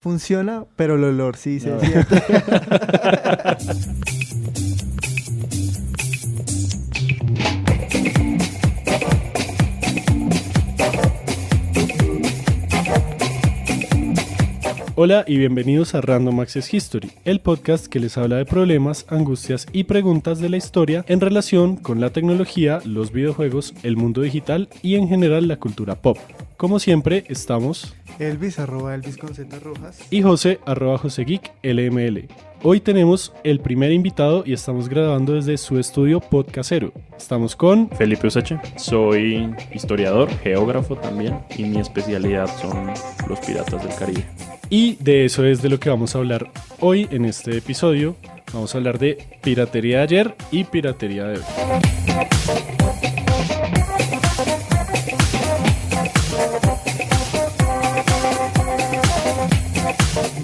Funciona, pero el olor sí se No. siente. Hola y bienvenidos a Random Access History, el podcast que les habla de problemas, angustias y preguntas de la historia en relación con la tecnología, los videojuegos, el mundo digital y en general la cultura pop. Como siempre, estamos Elvis con Z rojas. y José @JoseGeek LML. Hoy tenemos el primer invitado y estamos grabando desde su estudio podcastero. Estamos con Felipe Usache, soy historiador, geógrafo también, y mi especialidad son los piratas del Caribe. y de eso es de lo que vamos a hablar hoy en este episodio. Vamos a hablar de piratería de ayer y piratería de hoy.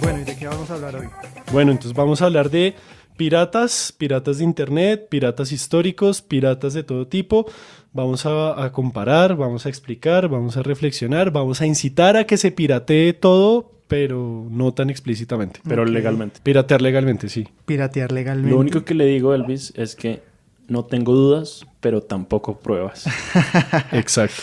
Bueno, ¿y de qué vamos a hablar hoy? Bueno, entonces vamos a hablar de piratas de internet, piratas históricos, piratas de todo tipo. Vamos a comparar, vamos a explicar, vamos a reflexionar, vamos a incitar a que se piratee todo, pero no tan explícitamente. Pero Ok. legalmente. Piratear legalmente, sí. Piratear legalmente. Lo único que le digo, Elvis, es que no tengo dudas, pero tampoco pruebas. Exacto.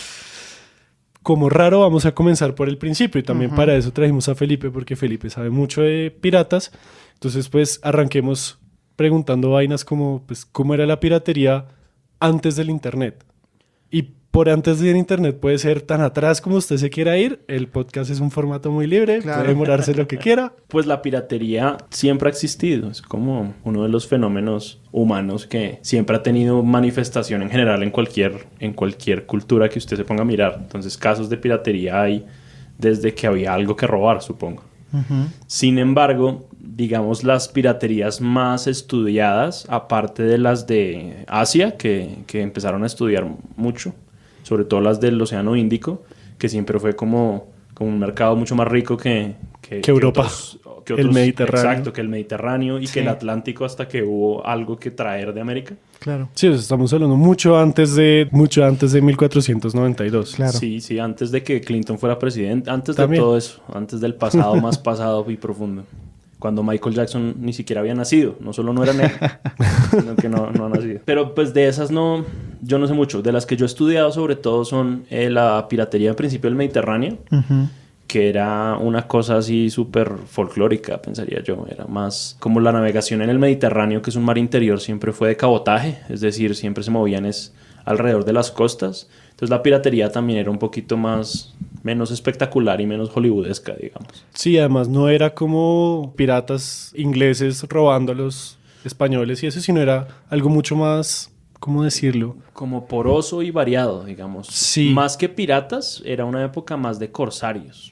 Como raro, vamos a comenzar por el principio y también Ujú. para eso trajimos a Felipe, porque Felipe sabe mucho de piratas. Entonces, pues arranquemos preguntando vainas como, pues, ¿cómo era la piratería antes del internet? Y por antes del internet puede ser tan atrás como usted se quiera ir. El podcast es un formato muy libre, Claro. puede demorarse lo que quiera. Pues la piratería siempre ha existido, es como uno de los fenómenos humanos que siempre ha tenido manifestación en general en cualquier cultura que usted se ponga a mirar. Entonces, casos de piratería hay desde que había algo que robar, supongo. Ujú. Sin embargo, digamos, las piraterías más estudiadas, aparte de las de Asia, que empezaron a estudiar mucho, sobre todo las del Océano Índico, que siempre fue como un mercado mucho más rico que Europa, que el Mediterráneo. Exacto, que el Mediterráneo y Sí. que el Atlántico, hasta que hubo algo que traer de América. Claro, Sí, o sea, estamos hablando mucho antes de 1492. claro. Sí, sí, antes de que Clinton fuera presidente, antes También. de todo eso, antes del pasado más pasado y profundo. Cuando Michael Jackson ni siquiera había nacido, no solo no era negro, sino que no ha nacido. Pero pues de esas no, yo no sé mucho. De las que yo he estudiado sobre todo son la piratería en principio del Mediterráneo, Ujú. que era una cosa así súper folclórica, pensaría yo. Era más como la navegación en el Mediterráneo, que es un mar interior, siempre fue de cabotaje, es decir, siempre se movían alrededor de las costas. Entonces la piratería también era un poquito menos espectacular y menos hollywoodesca, digamos. Sí, además no era como piratas ingleses robando a los españoles y eso, sino era algo mucho más, ¿cómo decirlo? Como poroso y variado, digamos. Sí. Más que piratas, era una época más de corsarios.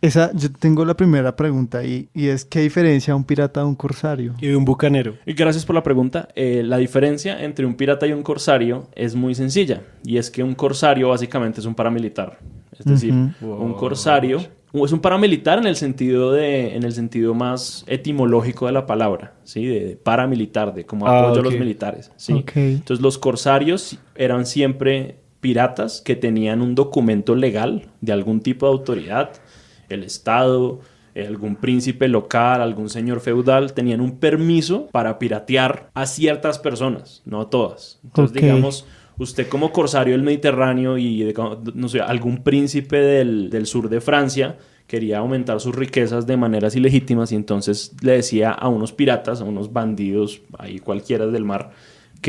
Yo tengo la primera pregunta y es ¿qué diferencia un pirata de un corsario? Y de un bucanero. Y gracias por la pregunta. La diferencia entre un pirata y un corsario es muy sencilla. Y es que un corsario básicamente es un paramilitar. Es decir, Ujú. un corsario es un paramilitar en el sentido más etimológico de la palabra, ¿sí? De paramilitar, de como apoyo a los ok. militares, ¿sí? Ok. Entonces los corsarios eran siempre piratas que tenían un documento legal de algún tipo de autoridad, el Estado, algún príncipe local, algún señor feudal, tenían un permiso para piratear a ciertas personas, no a todas. Entonces, Ok. digamos, usted como corsario del Mediterráneo y, no sé, algún príncipe del sur de Francia quería aumentar sus riquezas de maneras ilegítimas y entonces le decía a unos piratas, a unos bandidos, ahí cualquiera del mar,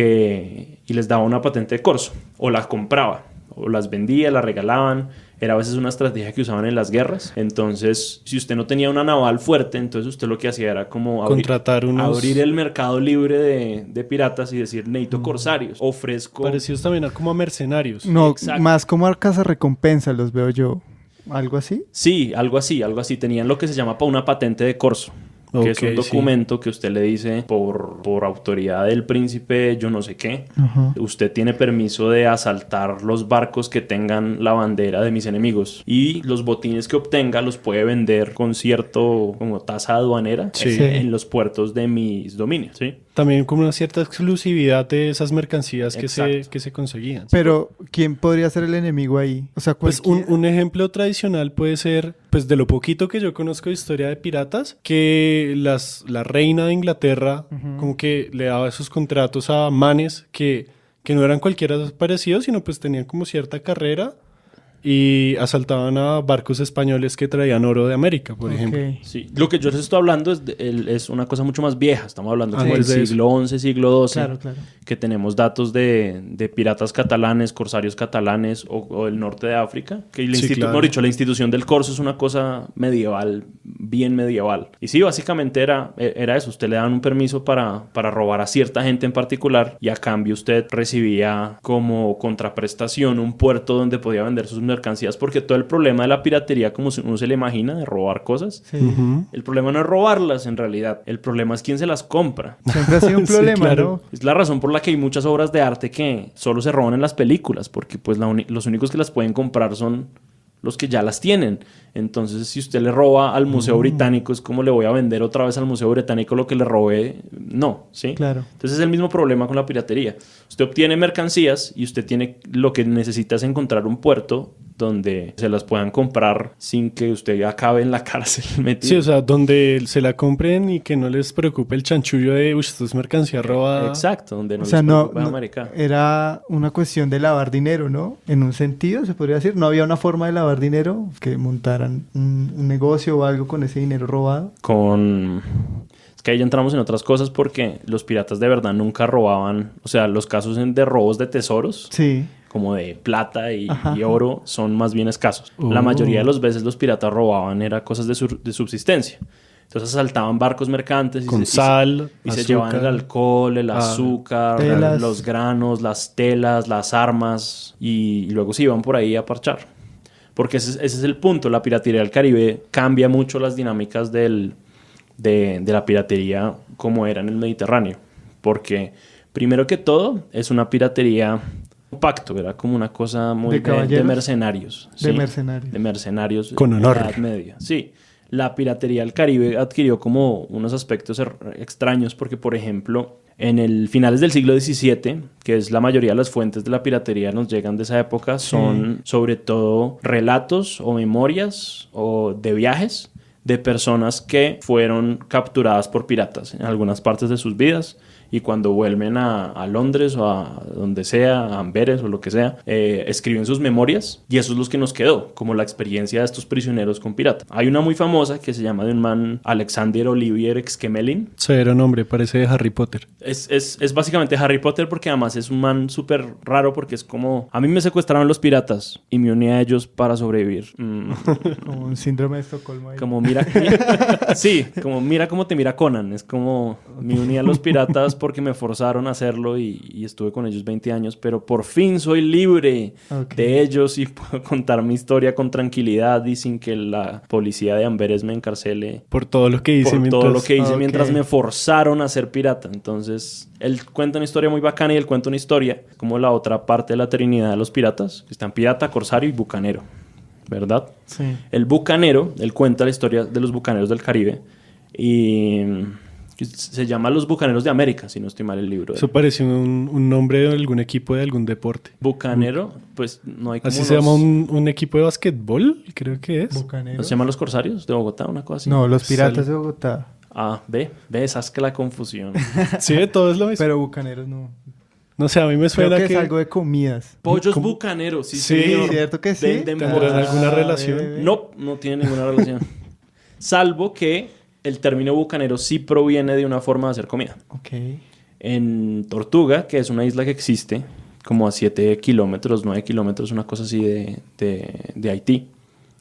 y les daba una patente de corso, o las compraba, o las vendía, las regalaban. Era a veces una estrategia que usaban en las guerras. Entonces, si usted no tenía una naval fuerte, entonces usted lo que hacía era como Contratar unos abrir el mercado libre de piratas y decir, necesito corsarios, ofrezco... parecidos también a como a mercenarios. No, Exacto. más como a recompensa los veo yo. ¿Algo así? Sí, algo así. Tenían lo que se llama una patente de corso. Que es Ok, un sí. documento que usted le dice por autoridad del príncipe, yo no sé qué. Ajá. Usted tiene permiso de asaltar los barcos que tengan la bandera de mis enemigos. Y los botines que obtenga los puede vender con cierto como tasa aduanera Sí. en los puertos de mis dominios, ¿sí? También como una cierta exclusividad de esas mercancías que Exacto. se conseguían. Pero, ¿quién podría ser el enemigo ahí? O sea, Pues cualquiera. un ejemplo tradicional puede ser, pues de lo poquito que yo conozco de historia de piratas, que la reina de Inglaterra como que le daba esos contratos a manes que no eran cualquiera parecidos, sino pues tenían como cierta carrera y asaltaban a barcos españoles que traían oro de América, por ejemplo. Ok. Sí, lo que yo les estoy hablando es una cosa mucho más vieja. Estamos hablando como del Antes de eso. siglo XI, siglo XII, Claro, claro. que tenemos datos de piratas catalanes, corsarios catalanes o del norte de África. Que Sí, claro. mejor dicho, la institución del corso es una cosa medieval, bien medieval. Y sí, básicamente era eso. Usted le daban un permiso para robar a cierta gente en particular y a cambio usted recibía como contraprestación un puerto donde podía vender sus mercancías, porque todo el problema de la piratería, como uno se le imagina, de robar cosas, Sí. Ujú. el problema no es robarlas en realidad, el problema es quién se las compra. Siempre ha sido un Sí, problema, claro. ¿no? Es la razón por la que hay muchas obras de arte que solo se roban en las películas, porque pues los únicos que las pueden comprar son los que ya las tienen. Entonces, si usted le roba al Museo Británico, es como le voy a vender otra vez al Museo Británico lo que le robé. No, ¿sí? Claro. Entonces es el mismo problema con la piratería. Usted obtiene mercancías y usted tiene lo que necesita es encontrar un puerto donde se las puedan comprar sin que usted acabe en la cárcel metido. Sí, o sea, donde se la compren y que no les preocupe el chanchullo de, uy, esto es mercancía robada. Exacto, donde no O sea, les no, preocupa América. era una cuestión de lavar dinero, ¿no? En un sentido, se podría decir. No había una forma de lavar dinero que montaran un negocio o algo con ese dinero robado. Es que ahí ya entramos en otras cosas porque los piratas de verdad nunca robaban. O sea, los casos de robos de tesoros, Sí. como de plata Ajá. y oro, son más bien escasos. La Oh. mayoría de las veces los piratas robaban era cosas de subsistencia. Entonces asaltaban barcos mercantes Con y sal, y se azúcar. llevaban el alcohol, el azúcar, telas. los granos, las telas, las armas y luego se iban por ahí a parchar. Porque ese es el punto. La piratería del Caribe cambia mucho las dinámicas de la piratería como era en el Mediterráneo. Porque primero que todo es una piratería un pacto, era como una cosa muy ¿De caballeros? mercenarios. De ¿sí? mercenarios. De mercenarios. Con honor. De la Edad Media. Sí. La piratería del Caribe adquirió como unos aspectos extraños porque, por ejemplo, en el finales del siglo XVII, que es la mayoría de las fuentes de la piratería nos llegan de esa época, son sobre todo relatos o memorias o de viajes de personas que fueron capturadas por piratas en algunas partes de sus vidas y cuando vuelven a Londres o a donde sea, a Amberes o lo que sea, escriben sus memorias y eso es lo que nos quedó, como la experiencia de estos prisioneros con pirata. Hay una muy famosa que se llama de un man Alexander Olivier Exquemelin. Severo nombre, parece de Harry Potter. Es básicamente Harry Potter porque además es un man súper raro porque es como... A mí me secuestraron los piratas y me uní a ellos para sobrevivir. Como un síndrome de Estocolmo ahí. Como sí, como mira cómo te mira Conan. Es como me uní a los piratas porque me forzaron a hacerlo y estuve con ellos 20 años, pero por fin soy libre Ok. de ellos y puedo contar mi historia con tranquilidad y sin que la policía de Amberes me encarcele Por todo lo que hice por mientras... todo lo que hice Ok. mientras me forzaron a ser pirata. Entonces, él cuenta una historia muy bacana y él cuenta una historia como la otra parte de la trinidad de los piratas, que están pirata, corsario y bucanero, ¿verdad? Sí. El bucanero, él cuenta la historia de los bucaneros del Caribe y se llama Los Bucaneros de América, si no estoy mal el libro. Eso parece un nombre de algún equipo de algún deporte. Bucanero, pues no hay como Así se llama un equipo de basquetbol, creo que es. Bucaneros. ¿Se llaman los Corsarios de Bogotá? Una cosa así. No, los piratas de Bogotá. Ah, ve, sabes que la confusión. Sí, de todo es lo mismo. Pero bucaneros no. No sé, a mí me Creo suena que que... es algo de comidas. Pollos ¿Cómo? bucaneros, sí, Sí, señor. ¿cierto que sí? Venden ¿Tendrán pollos. alguna relación? bebé. No tiene ninguna relación. Salvo que el término bucanero sí proviene de una forma de hacer comida. Ok. En Tortuga, que es una isla que existe como a 7 kilómetros, 9 kilómetros, una cosa así de Haití,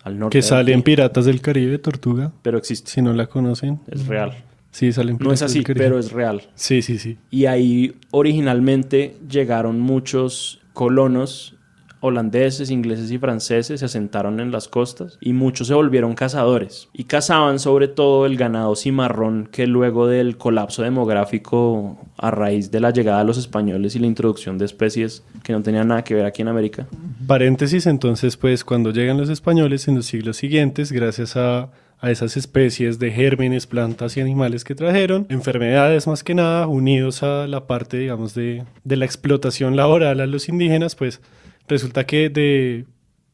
al norte Que de salen Haití, Piratas del Caribe, Tortuga. pero existe, Si no la conocen. es real. Sí, salen No es Piratas así, del Caribe. pero es real. Sí, sí, sí. Y ahí originalmente llegaron muchos colonos holandeses, ingleses y franceses, se asentaron en las costas y muchos se volvieron cazadores. Y cazaban sobre todo el ganado cimarrón que luego del colapso demográfico a raíz de la llegada de los españoles y la introducción de especies que no tenían nada que ver aquí en América. Paréntesis, entonces, pues, cuando llegan los españoles en los siglos siguientes, gracias a a esas especies de gérmenes, plantas y animales que trajeron, enfermedades más que nada, unidos a la parte, digamos, de la explotación laboral a los indígenas, pues resulta que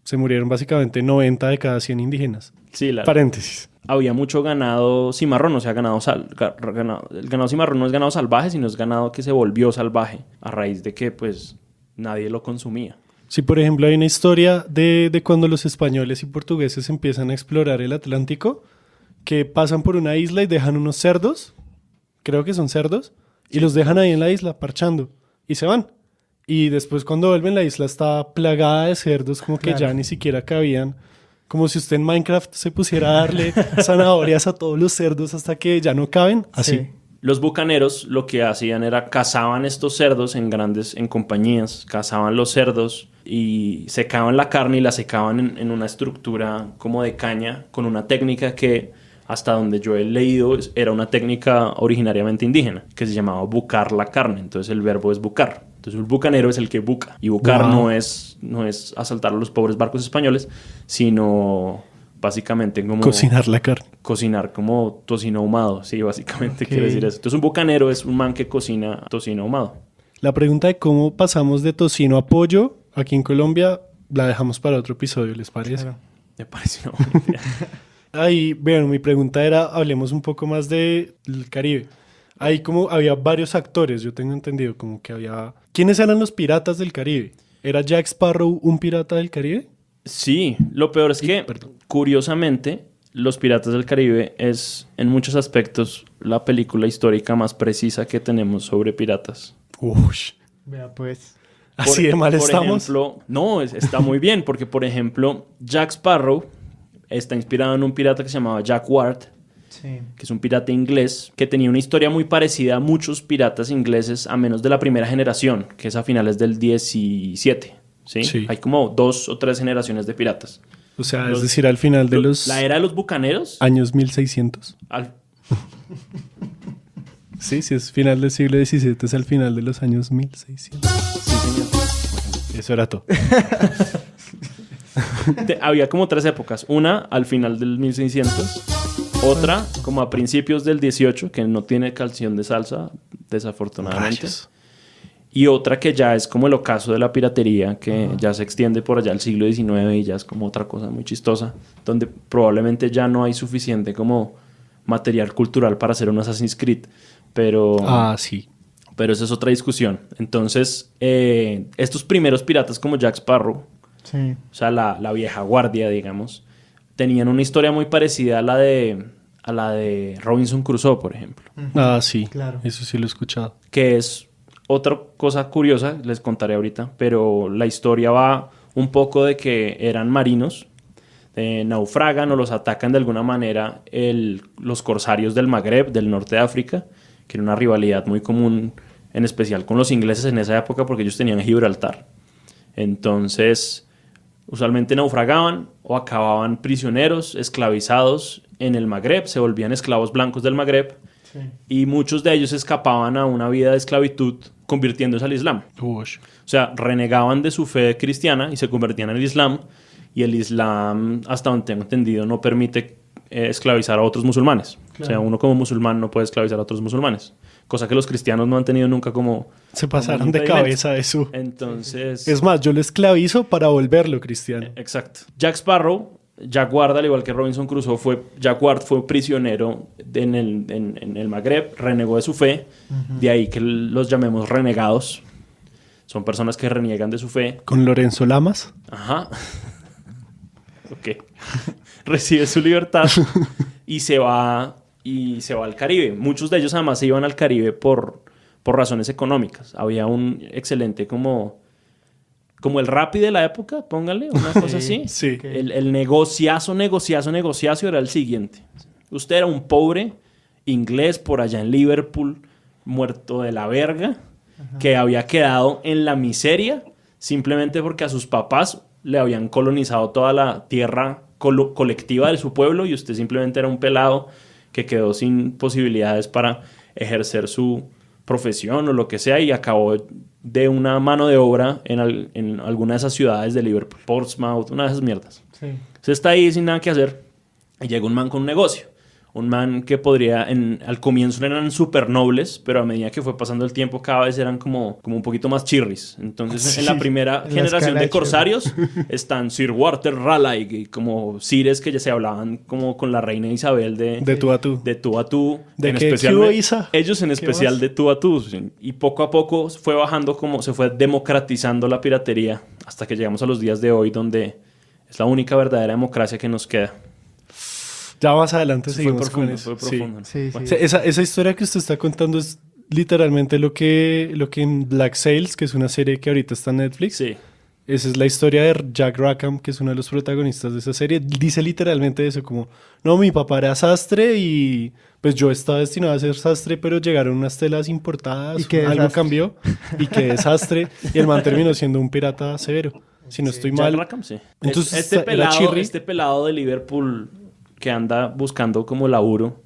se murieron básicamente 90 de cada 100 indígenas. Sí, Paréntesis. Había mucho ganado cimarrón, o sea, el ganado cimarrón no es ganado salvaje, sino es ganado que se volvió salvaje a raíz de que, pues, nadie lo consumía. Sí, por ejemplo, hay una historia de cuando los españoles y portugueses empiezan a explorar el Atlántico, que pasan por una isla y dejan unos cerdos, creo que son cerdos, y los dejan ahí en la isla parchando, y se van. Y después cuando vuelven la isla está plagada de cerdos, como que ya ni siquiera cabían. Como si usted en Minecraft se pusiera a darle zanahorias a todos los cerdos hasta que ya no caben. Así. Sí. Los bucaneros lo que hacían era cazaban estos cerdos en compañías, cazaban los cerdos y secaban la carne y la secaban en una estructura como de caña con una técnica que, hasta donde yo he leído, era una técnica originariamente indígena, que se llamaba bucar la carne. Entonces el verbo es bucar. Entonces un bucanero es el que buca. Y bucar no es asaltar a los pobres barcos españoles, sino básicamente como... Cocinar la carne. Cocinar como tocino ahumado, sí, básicamente quiere decir eso. Entonces un bucanero es un man que cocina tocino ahumado. La pregunta de cómo pasamos de tocino a pollo aquí en Colombia la dejamos para otro episodio, ¿les parece? Claro. Me parece una buena idea. Ahí, vean, mi pregunta era, hablemos un poco más del Caribe. Ahí como había varios actores, yo tengo entendido, como que había... ¿Quiénes eran los piratas del Caribe? ¿Era Jack Sparrow un pirata del Caribe? Sí, lo peor es que, curiosamente, Los Piratas del Caribe es, en muchos aspectos, la película histórica más precisa que tenemos sobre piratas. Ush. Vea pues. ¿Así de mal estamos? Ejemplo, no, está muy bien, porque, por ejemplo, Jack Sparrow está inspirado en un pirata que se llamaba Jack Ward, Sí. que es un pirata inglés que tenía una historia muy parecida a muchos piratas ingleses, a menos de la primera generación, que es a finales del 17. ¿Sí? Sí. Hay como 2 o 3 generaciones de piratas. O sea, es decir, al final de los La era de los bucaneros. años 1600. Sí, sí, es final del siglo XVII, es al final de los años 1600. Sí, señor. Eso era todo. Había como 3 épocas. Una al final del 1600. Otra como a principios del 18, que no tiene canción de salsa, desafortunadamente. Rayos. Y otra que ya es como el ocaso de la piratería, que ya se extiende por allá al siglo XIX y ya es como otra cosa muy chistosa, donde probablemente ya no hay suficiente como material cultural para hacer un Assassin's Creed. Pero Sí. Pero esa es otra discusión. Entonces, estos primeros piratas como Jack Sparrow, Sí. o sea, la vieja guardia, digamos, tenían una historia muy parecida a la de Robinson Crusoe, por ejemplo. Sí. Claro. Eso sí lo he escuchado. Que es otra cosa curiosa, les contaré ahorita, pero la historia va un poco de que eran marinos, naufragan o los atacan de alguna manera los corsarios del Magreb, del norte de África, que era una rivalidad muy común, en especial con los ingleses en esa época, porque ellos tenían Gibraltar. Entonces, usualmente naufragaban o acababan prisioneros, esclavizados en el Magreb, se volvían esclavos blancos del Magreb, Sí. y muchos de ellos escapaban a una vida de esclavitud convirtiéndose al Islam. Ush. O sea, renegaban de su fe cristiana y se convertían al Islam, y el Islam, hasta donde tengo entendido, no permite esclavizar a otros musulmanes. Claro. O sea, uno como musulmán no puede esclavizar a otros musulmanes, cosa que los cristianos no han tenido nunca como... Se pasaron como un de impedimento. cabeza de su... Entonces... Es más, yo lo esclavizo para volverlo cristiano. Exacto. Jack Sparrow, Jack Ward, al igual que Robinson Crusoe, Jack Ward fue prisionero en el Magreb, renegó de su fe, de ahí que los llamemos renegados. Son personas que reniegan de su fe. Con Lorenzo Lamas. Ajá. Ok. Recibe su libertad y se va al Caribe. Muchos de ellos además se iban al Caribe por razones económicas. Había un excelente como el Rappi de la época, póngale, una cosa así. Sí. Ok. El negociazo era el siguiente. Usted era un pobre inglés por allá en Liverpool, muerto de la verga, que había quedado en la miseria simplemente porque a sus papás le habían colonizado toda la tierra colectiva de su pueblo, y usted simplemente era un pelado que quedó sin posibilidades para ejercer su profesión o lo que sea, y acabó de una mano de obra en alguna de esas ciudades de Liverpool, Portsmouth, una de esas mierdas. Sí. Usted está ahí sin nada que hacer Y llega un man con un negocio. Un man que podría, al comienzo eran súper nobles, pero a medida que fue pasando el tiempo cada vez eran como un poquito más chirris. Entonces Sí, en la primera en la generación escala de de corsarios están Sir Walter Raleigh, y como sires que ya se hablaban como con la reina Isabel De tú a tú. de tú a tú. ¿De en qué especial hubo, Isa? ellos en ¿Qué especial más? de tú a tú. Sí. Y poco a poco fue bajando, como se fue democratizando la piratería hasta que llegamos a los días de hoy, donde es la única verdadera democracia que nos queda. Ya más adelante Eso seguimos con eso. fue Sí. profundo. Sí, Bueno, sí. Esa historia que usted está contando es literalmente lo que en Black Sails, que es una serie que ahorita está en Netflix. sí. Esa es la historia de Jack Rackham, que es uno de los protagonistas de esa serie. Dice literalmente eso, como, no, mi papá era sastre y pues yo estaba destinado a ser sastre, pero llegaron unas telas importadas, Y qué algo desastre. cambió y qué desastre. Y el man terminó siendo un pirata severo, si no estoy Jack mal. Rackham, sí. Entonces, este era Chirri. pelado de Liverpool que anda buscando como laburo,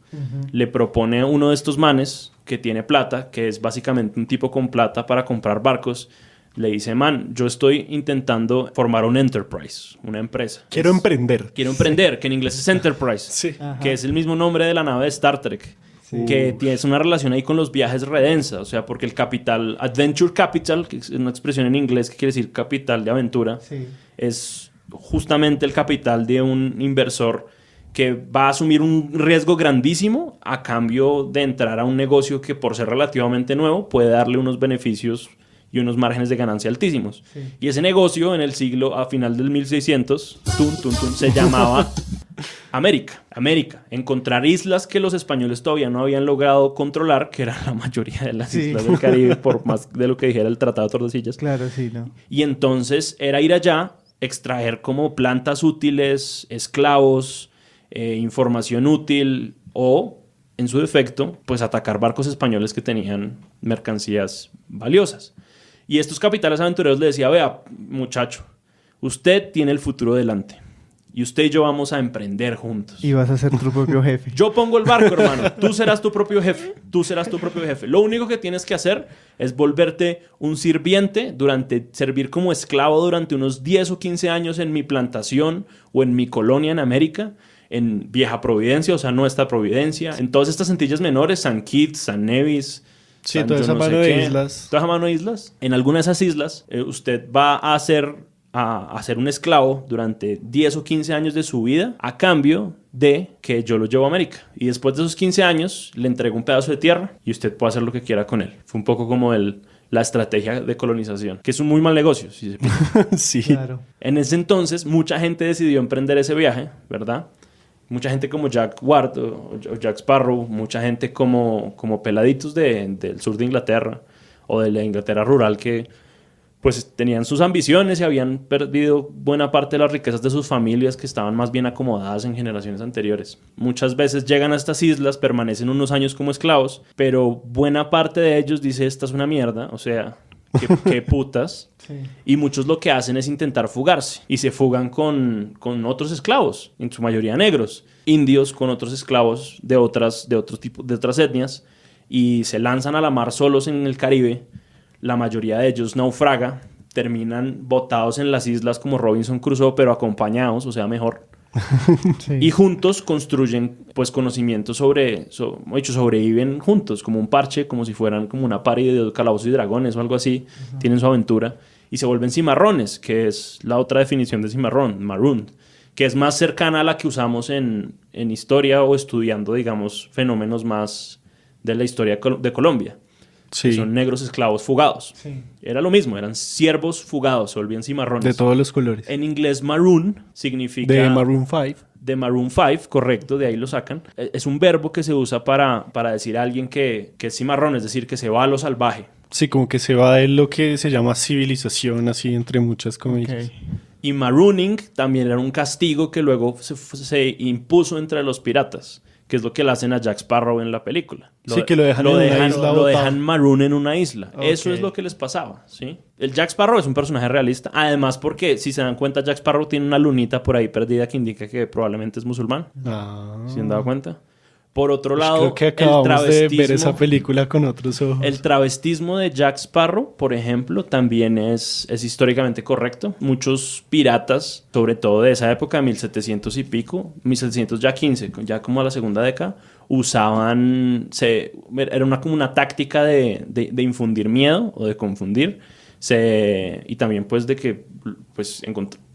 le propone a uno de estos manes que tiene plata, que es básicamente un tipo con plata para comprar barcos. Le dice, man, yo estoy intentando formar un enterprise, una empresa. Quiero emprender. Quiero emprender, que en inglés es enterprise, Sí. Ajá. que es el mismo nombre de la nave de Star Trek. Sí. Que tienes una relación ahí con los viajes redensa, o sea, porque el capital, Adventure Capital, que es una expresión en inglés que quiere decir capital de aventura, Sí. es justamente el capital de un inversor que va a asumir un riesgo grandísimo a cambio de entrar a un negocio que por ser relativamente nuevo puede darle unos beneficios y unos márgenes de ganancia altísimos. Sí. Y ese negocio en el siglo, a final del 1600, se llamaba América. América. Encontrar islas que los españoles todavía no habían logrado controlar, que era la mayoría de las Sí. islas del Caribe, por más de lo que dijera el Tratado de Tordesillas. Claro, sí, ¿no? Y entonces era ir allá, extraer como plantas útiles, esclavos, información útil o, en su defecto, pues atacar barcos españoles que tenían mercancías valiosas. Y estos capitanes aventureros le decía, vea, muchacho, usted tiene el futuro delante y usted y yo vamos a emprender juntos. Y vas a ser tu propio jefe. Yo pongo el barco, hermano. Tú serás tu propio jefe. Tú serás tu propio jefe. Lo único que tienes que hacer es volverte un sirviente servir como esclavo durante unos 10 o 15 años en mi plantación o en mi colonia en América, en Vieja Providencia, o sea, Nuestra Providencia, en todas estas Antillas menores, San Kitts, San Nevis. Sí, San toda yo esa no sé mano de qué. islas. Toda esa mano de islas. En alguna de esas islas, usted va a ser un esclavo durante 10 o 15 años de su vida a cambio de que yo lo llevo a América. Y después de esos 15 años le entrego un pedazo de tierra y usted puede hacer lo que quiera con él. Fue un poco como la estrategia de colonización, que es un muy mal negocio, si se piensa. Sí. Claro. En ese entonces mucha gente decidió emprender ese viaje, ¿verdad? Mucha gente como Jack Ward o Jack Sparrow, mucha gente como peladitos del sur de Inglaterra o de la Inglaterra rural que pues tenían sus ambiciones y habían perdido buena parte de las riquezas de sus familias que estaban más bien acomodadas en generaciones anteriores. Muchas veces llegan a estas islas, permanecen unos años como esclavos, pero buena parte de ellos dice, esta es una mierda, o sea, qué putas. Sí. Y muchos lo que hacen es intentar fugarse y se fugan con otros esclavos, en su mayoría negros, indios con otros esclavos de otras etnias y se lanzan a la mar solos en el Caribe. La mayoría de ellos naufraga, terminan botados en las islas como Robinson Crusoe, pero acompañados, o sea, mejor. Sí. Y juntos construyen pues conocimientos sobreviven juntos, como un parche, como si fueran como una party de Calabozos y Dragones o algo así. Tienen su aventura y se vuelven cimarrones, que es la otra definición de cimarrón, maroon, que es más cercana a la que usamos en historia o estudiando, digamos, fenómenos más de la historia de Colombia. Sí. Que son negros esclavos fugados. Sí. Era lo mismo, eran siervos fugados, se volvían cimarrones. De todos los colores. En inglés, maroon significa... De Maroon 5. De Maroon 5, correcto, de ahí lo sacan. Es un verbo que se usa para decir a alguien que es cimarrón, es decir, que se va a lo salvaje. Sí, como que se va de lo que se llama civilización, así entre muchas comillas. Ok. Y marooning también era un castigo que luego se impuso entre los piratas, que es lo que le hacen a Jack Sparrow en la película. Sí, que lo dejan en una isla lo botado. dejan maroon en una isla. Ok. Eso es lo que les pasaba, ¿sí? El Jack Sparrow es un personaje realista, además porque, si se dan cuenta, Jack Sparrow tiene una lunita por ahí perdida que indica que probablemente es musulmán. Ah. ¿Se han dado cuenta? Por otro Pues lado, creo que acabamos de ver esa película con otros ojos. el travestismo de Jack Sparrow, por ejemplo, también es históricamente correcto. Muchos piratas, sobre todo de esa época, 1700 y pico, 1700 ya 15, ya como a la segunda década, usaban, era como una táctica de infundir miedo o de confundir, y también pues de que pues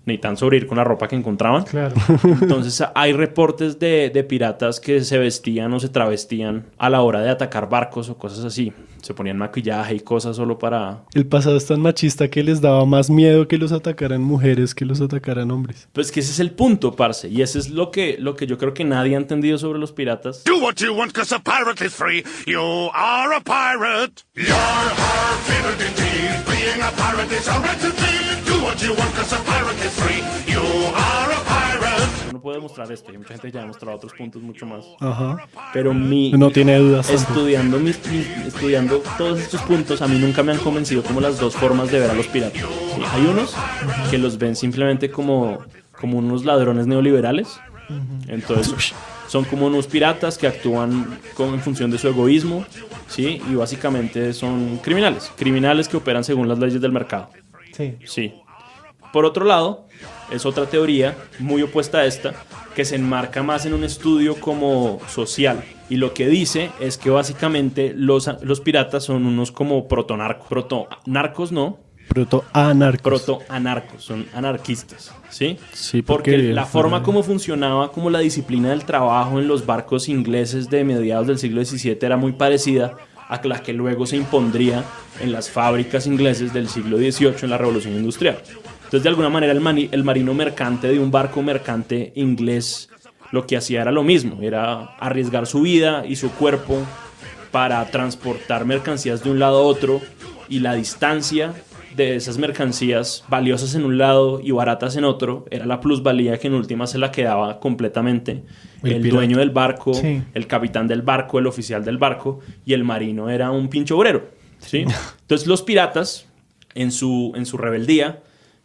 necesitaban sobrevivir con la ropa que encontraban. Claro. Entonces hay reportes de piratas que se vestían o se travestían a la hora de atacar barcos o cosas así. Se ponían maquillaje y cosas solo para... El pasado es tan machista que les daba más miedo que los atacaran mujeres que los atacaran hombres. Pues que ese es el punto, parce. Y ese es lo que yo creo que nadie ha entendido sobre los piratas. Do what you want, 'cause a pirate is free. You are a pirate. You're our favorite indeed. Being a pirate is a right to be. Do what you want, 'cause a pirate is free. You are a pirate. Uno puede demostrar esto y mucha gente ya ha demostrado otros puntos mucho más. Ajá. Pero No tiene dudas. estudiando todos estos puntos, a mí nunca me han convencido como las dos formas de ver a los piratas. Sí, hay unos que los ven simplemente como unos ladrones neoliberales. Entonces son como unos piratas que actúan en función de su egoísmo, ¿sí? Y básicamente son criminales que operan según las leyes del mercado. Sí. Sí. Por otro lado, es otra teoría muy opuesta a esta, que se enmarca más en un estudio como social. Y lo que dice es que básicamente los piratas son unos como protonarcos. Protonarcos no. Protoanarcos. Son anarquistas, ¿sí? Sí, porque la forma como funcionaba como la disciplina del trabajo en los barcos ingleses de mediados del siglo XVII era muy parecida a la que luego se impondría en las fábricas ingleses del siglo XVIII en la Revolución Industrial. Entonces, de alguna manera, el marino mercante de un barco mercante inglés lo que hacía era lo mismo, era arriesgar su vida y su cuerpo para transportar mercancías de un lado a otro, y la distancia de esas mercancías valiosas en un lado y baratas en otro era la plusvalía que en última se la quedaba completamente el dueño del barco, sí, el capitán del barco, el oficial del barco, y el marino era un pinche obrero, ¿sí? Entonces los piratas en su rebeldía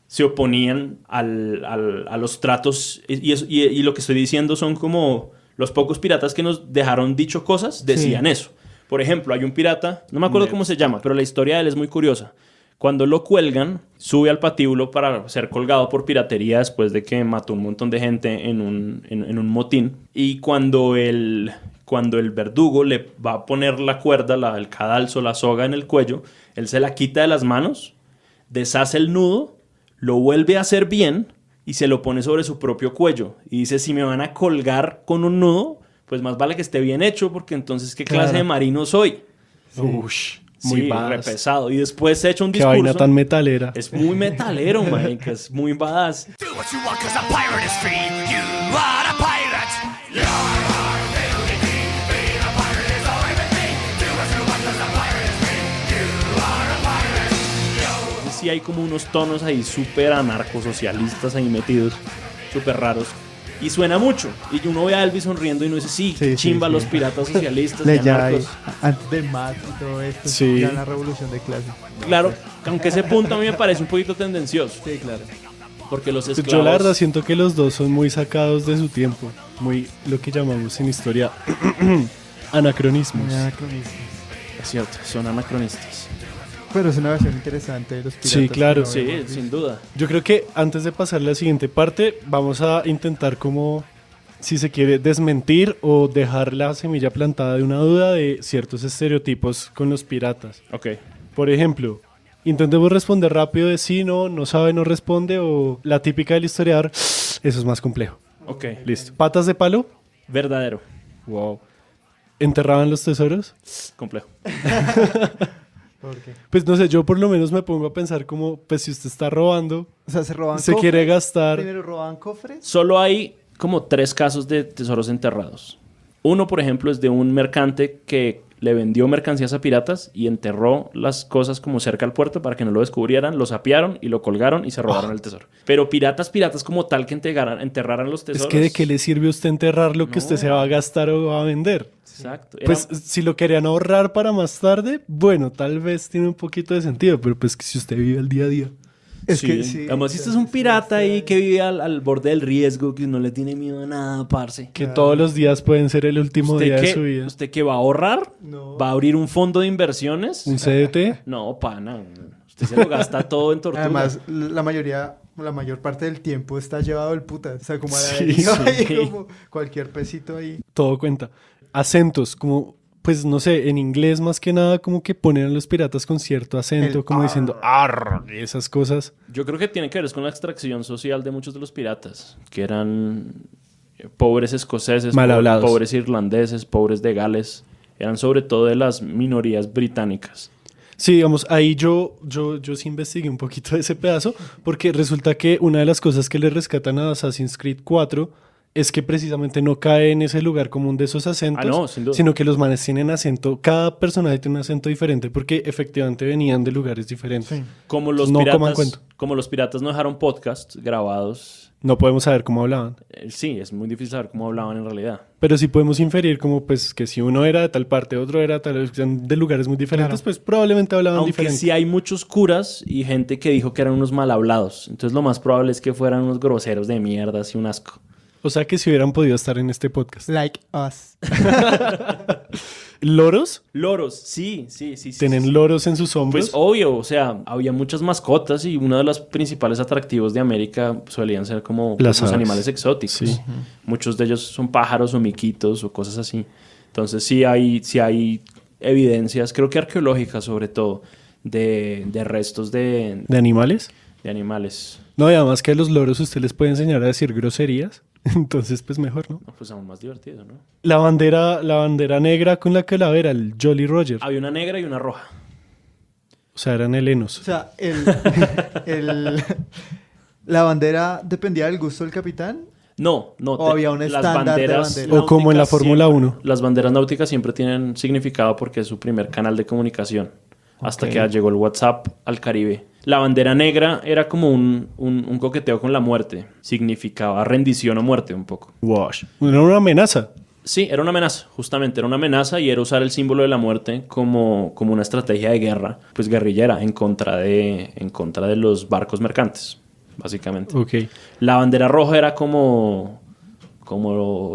se oponían a los tratos, y lo que estoy diciendo son como los pocos piratas que nos dejaron dicho cosas, decían eso. Por ejemplo, hay un pirata, no me acuerdo cómo se llama, pero la historia de él es muy curiosa. Cuando lo cuelgan, sube al patíbulo para ser colgado por piratería después de que mató un montón de gente en un motín. Y cuando el verdugo le va a poner la cuerda, el cadalso, la soga en el cuello, él se la quita de las manos, deshace el nudo, lo vuelve a hacer bien y se lo pone sobre su propio cuello. Y dice, si me van a colgar con un nudo, pues más vale que esté bien hecho, porque entonces, ¿qué clase de marino soy? Ush, muy re pesado. Y después se echa un Qué discurso. vaina tan metalera. Es muy metalero, marica. Es muy badass. Do what you want, 'cause a pirate is free. You are a pirate. You're our favorite indeed. Being a pirate is all right with me. Do what you want, 'cause a pirate is free. You are a pirate. Sí, hay como unos tonos ahí súper anarcosocialistas ahí metidos, súper raros. Y suena mucho. Y uno ve a Elvis sonriendo y uno dice, sí, Sí, chimba sí, los sí. piratas socialistas y Le ya anarcos. antes del MAT y todo esto, Sí. ya la revolución de clases. Claro, aunque ese punto a mí me parece un poquito tendencioso. Sí, claro. Porque los Pues esclavos... yo la verdad siento que los dos son muy sacados de su tiempo. Muy lo que llamamos en historia anacronismos. Muy anacronistas. Es cierto, son anacronistas. Pero es una versión interesante de los piratas. Sí, claro. que no Sí, habíamos visto. sin duda. Yo creo que antes de pasar a la siguiente parte, vamos a intentar como, si se quiere, desmentir o dejar la semilla plantada de una duda de ciertos estereotipos con los piratas. Ok. Por ejemplo, intentemos responder rápido de sí, no sabe, no responde, o la típica del historiador, eso es más complejo. Ok. Listo. ¿Patas de palo? Verdadero. Wow. ¿Enterraban los tesoros? Complejo. ¿Por qué? Pues no sé, yo por lo menos me pongo a pensar como, pues si usted está robando, O sea, se roban se cofres. quiere gastar... Primero roban cofres. Solo hay como 3 casos de tesoros enterrados. Uno, por ejemplo, es de un mercante que le vendió mercancías a piratas y enterró las cosas como cerca al puerto para que no lo descubrieran, lo sapearon y lo colgaron y se robaron el tesoro. Pero piratas como tal que enterraran los tesoros. Es que de qué le sirve a usted enterrar lo que usted se va a gastar o va a vender. Exacto. Pues si lo querían ahorrar para más tarde, bueno, tal vez tiene un poquito de sentido, pero pues que si usted vive el día a día. Es Sí. que sí. Además, si usted es un pirata ahí que vive al borde del riesgo, que no le tiene miedo a nada, parce. Que todos los días pueden ser el último día de su vida. ¿Usted que va a ahorrar? No. ¿Va a abrir un fondo de inversiones? ¿Un CDT? No, pana. Usted se lo gasta todo en tortura. Además, la mayor parte del tiempo está llevado el puta. O sea, como a la Sí, deriva, sí. ahí, como cualquier pesito ahí. Todo cuenta. Acentos, como, pues no sé, en inglés más que nada, como que ponen a los piratas con cierto acento, El como diciendo arr, y esas cosas. Yo creo que tiene que ver con la extracción social de muchos de los piratas, que eran pobres escoceses, Mal hablados. pobres irlandeses, pobres de Gales. Eran sobre todo de las minorías británicas. Sí, digamos, ahí yo sí investigué un poquito de ese pedazo, porque resulta que una de las cosas que le rescatan a Assassin's Creed 4 es que precisamente no cae en ese lugar común de esos acentos, Ah, no, sin duda. sino que los manes tienen acento, cada personaje tiene un acento diferente, porque efectivamente venían de lugares diferentes. Sí. Como los, No coman piratas, cuento. como los piratas no dejaron podcasts grabados, No podemos saber cómo hablaban, sí, es muy difícil saber cómo hablaban en realidad. pero sí podemos inferir como pues que si uno era de tal parte, otro era de tal, de lugares muy diferentes, Claro. pues probablemente hablaban Aunque diferente. sí hay muchos curas y gente que dijo que eran unos mal hablados. Entonces lo más probable es que fueran unos groseros de mierda, así un asco. O sea que si hubieran podido estar en este podcast. Like us. ¿Loros? Loros, sí. ¿Tienen sí. loros en sus hombros? Pues obvio, o sea, había muchas mascotas y uno de los principales atractivos de América solían ser como Las los aves. animales exóticos. Sí. Muchos de ellos son pájaros o miquitos o cosas así. Entonces sí hay evidencias, creo que arqueológicas sobre todo, de restos de ¿De animales? animales. No, y además que a los loros usted les puede enseñar a decir groserías. Entonces, pues mejor, ¿no? No, pues aún más divertido, ¿no? La bandera negra con la calavera, el Jolly Roger. Había una negra y una roja. O sea, eran helenos. O sea, la bandera dependía del gusto del capitán. No. O había un las estándar de banderas bandera. O como en la náuticas Fórmula siempre- 1. Las banderas náuticas siempre tienen significado porque es su primer canal de comunicación. Hasta Ok. que llegó el WhatsApp al Caribe. La bandera negra era como un coqueteo con la muerte. Significaba rendición o muerte un poco. Wash. Era una amenaza. Sí, era una amenaza, justamente, era una amenaza y era usar el símbolo de la muerte como una estrategia de guerra, pues guerrillera, en contra de los barcos mercantes, básicamente. Ok. La bandera roja era como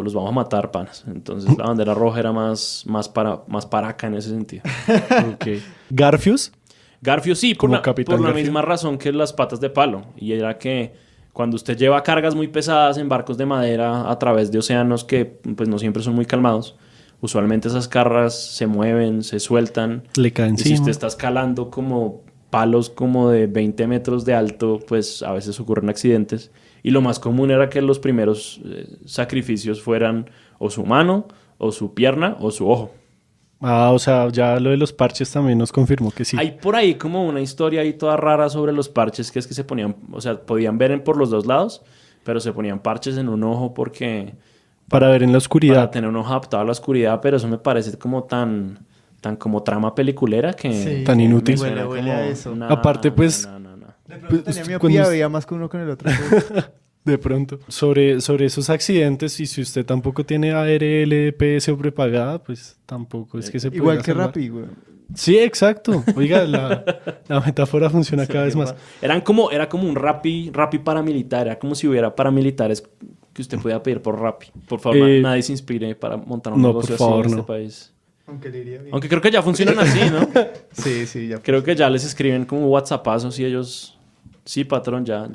los vamos a matar, panas. Entonces la bandera roja era más para acá en ese sentido. Ok. Garfios. Garfio sí, Como Capitán por la Garfio. misma razón que las patas de palo. Y era que cuando usted lleva cargas muy pesadas en barcos de madera a través de océanos que pues no siempre son muy calmados, usualmente esas cargas se mueven, se sueltan. Le caen Y si encima. usted está escalando como palos como de 20 metros de alto, pues a veces ocurren accidentes. Y lo más común era que los primeros sacrificios fueran o su mano, o su pierna, o su ojo. Ah, o sea, ya lo de los parches también nos confirmó que sí. Hay por ahí como una historia ahí toda rara sobre los parches, que es que se ponían, o sea, podían ver por los dos lados, pero se ponían parches en un ojo porque Para ver en la oscuridad. para tener un ojo adaptado a la oscuridad, pero eso me parece como tan como trama peliculera que Sí, Tan inútil. me suena Huele a eso. Aparte, pues, no. De Pues, pronto tenía cuando miopía, es- veía más que uno con el otro. De pronto. Sobre esos accidentes, y si usted tampoco tiene ARL, PS o prepagada, pues tampoco es que se pueda Igual que salvar. Rappi, güey. Sí, exacto. Oiga, la metáfora funciona cada vez más. Era como un Rappi paramilitar, era como si hubiera paramilitares que usted podía pedir por Rappi. Por favor, nadie se inspire para montar un no, negocio por así favor, en este no. país. Aunque le iría bien. Aunque creo que ya funcionan así, ¿no? Sí, sí, ya. Creo que ya les escriben como WhatsAppazos y ellos... Sí, patrón, ya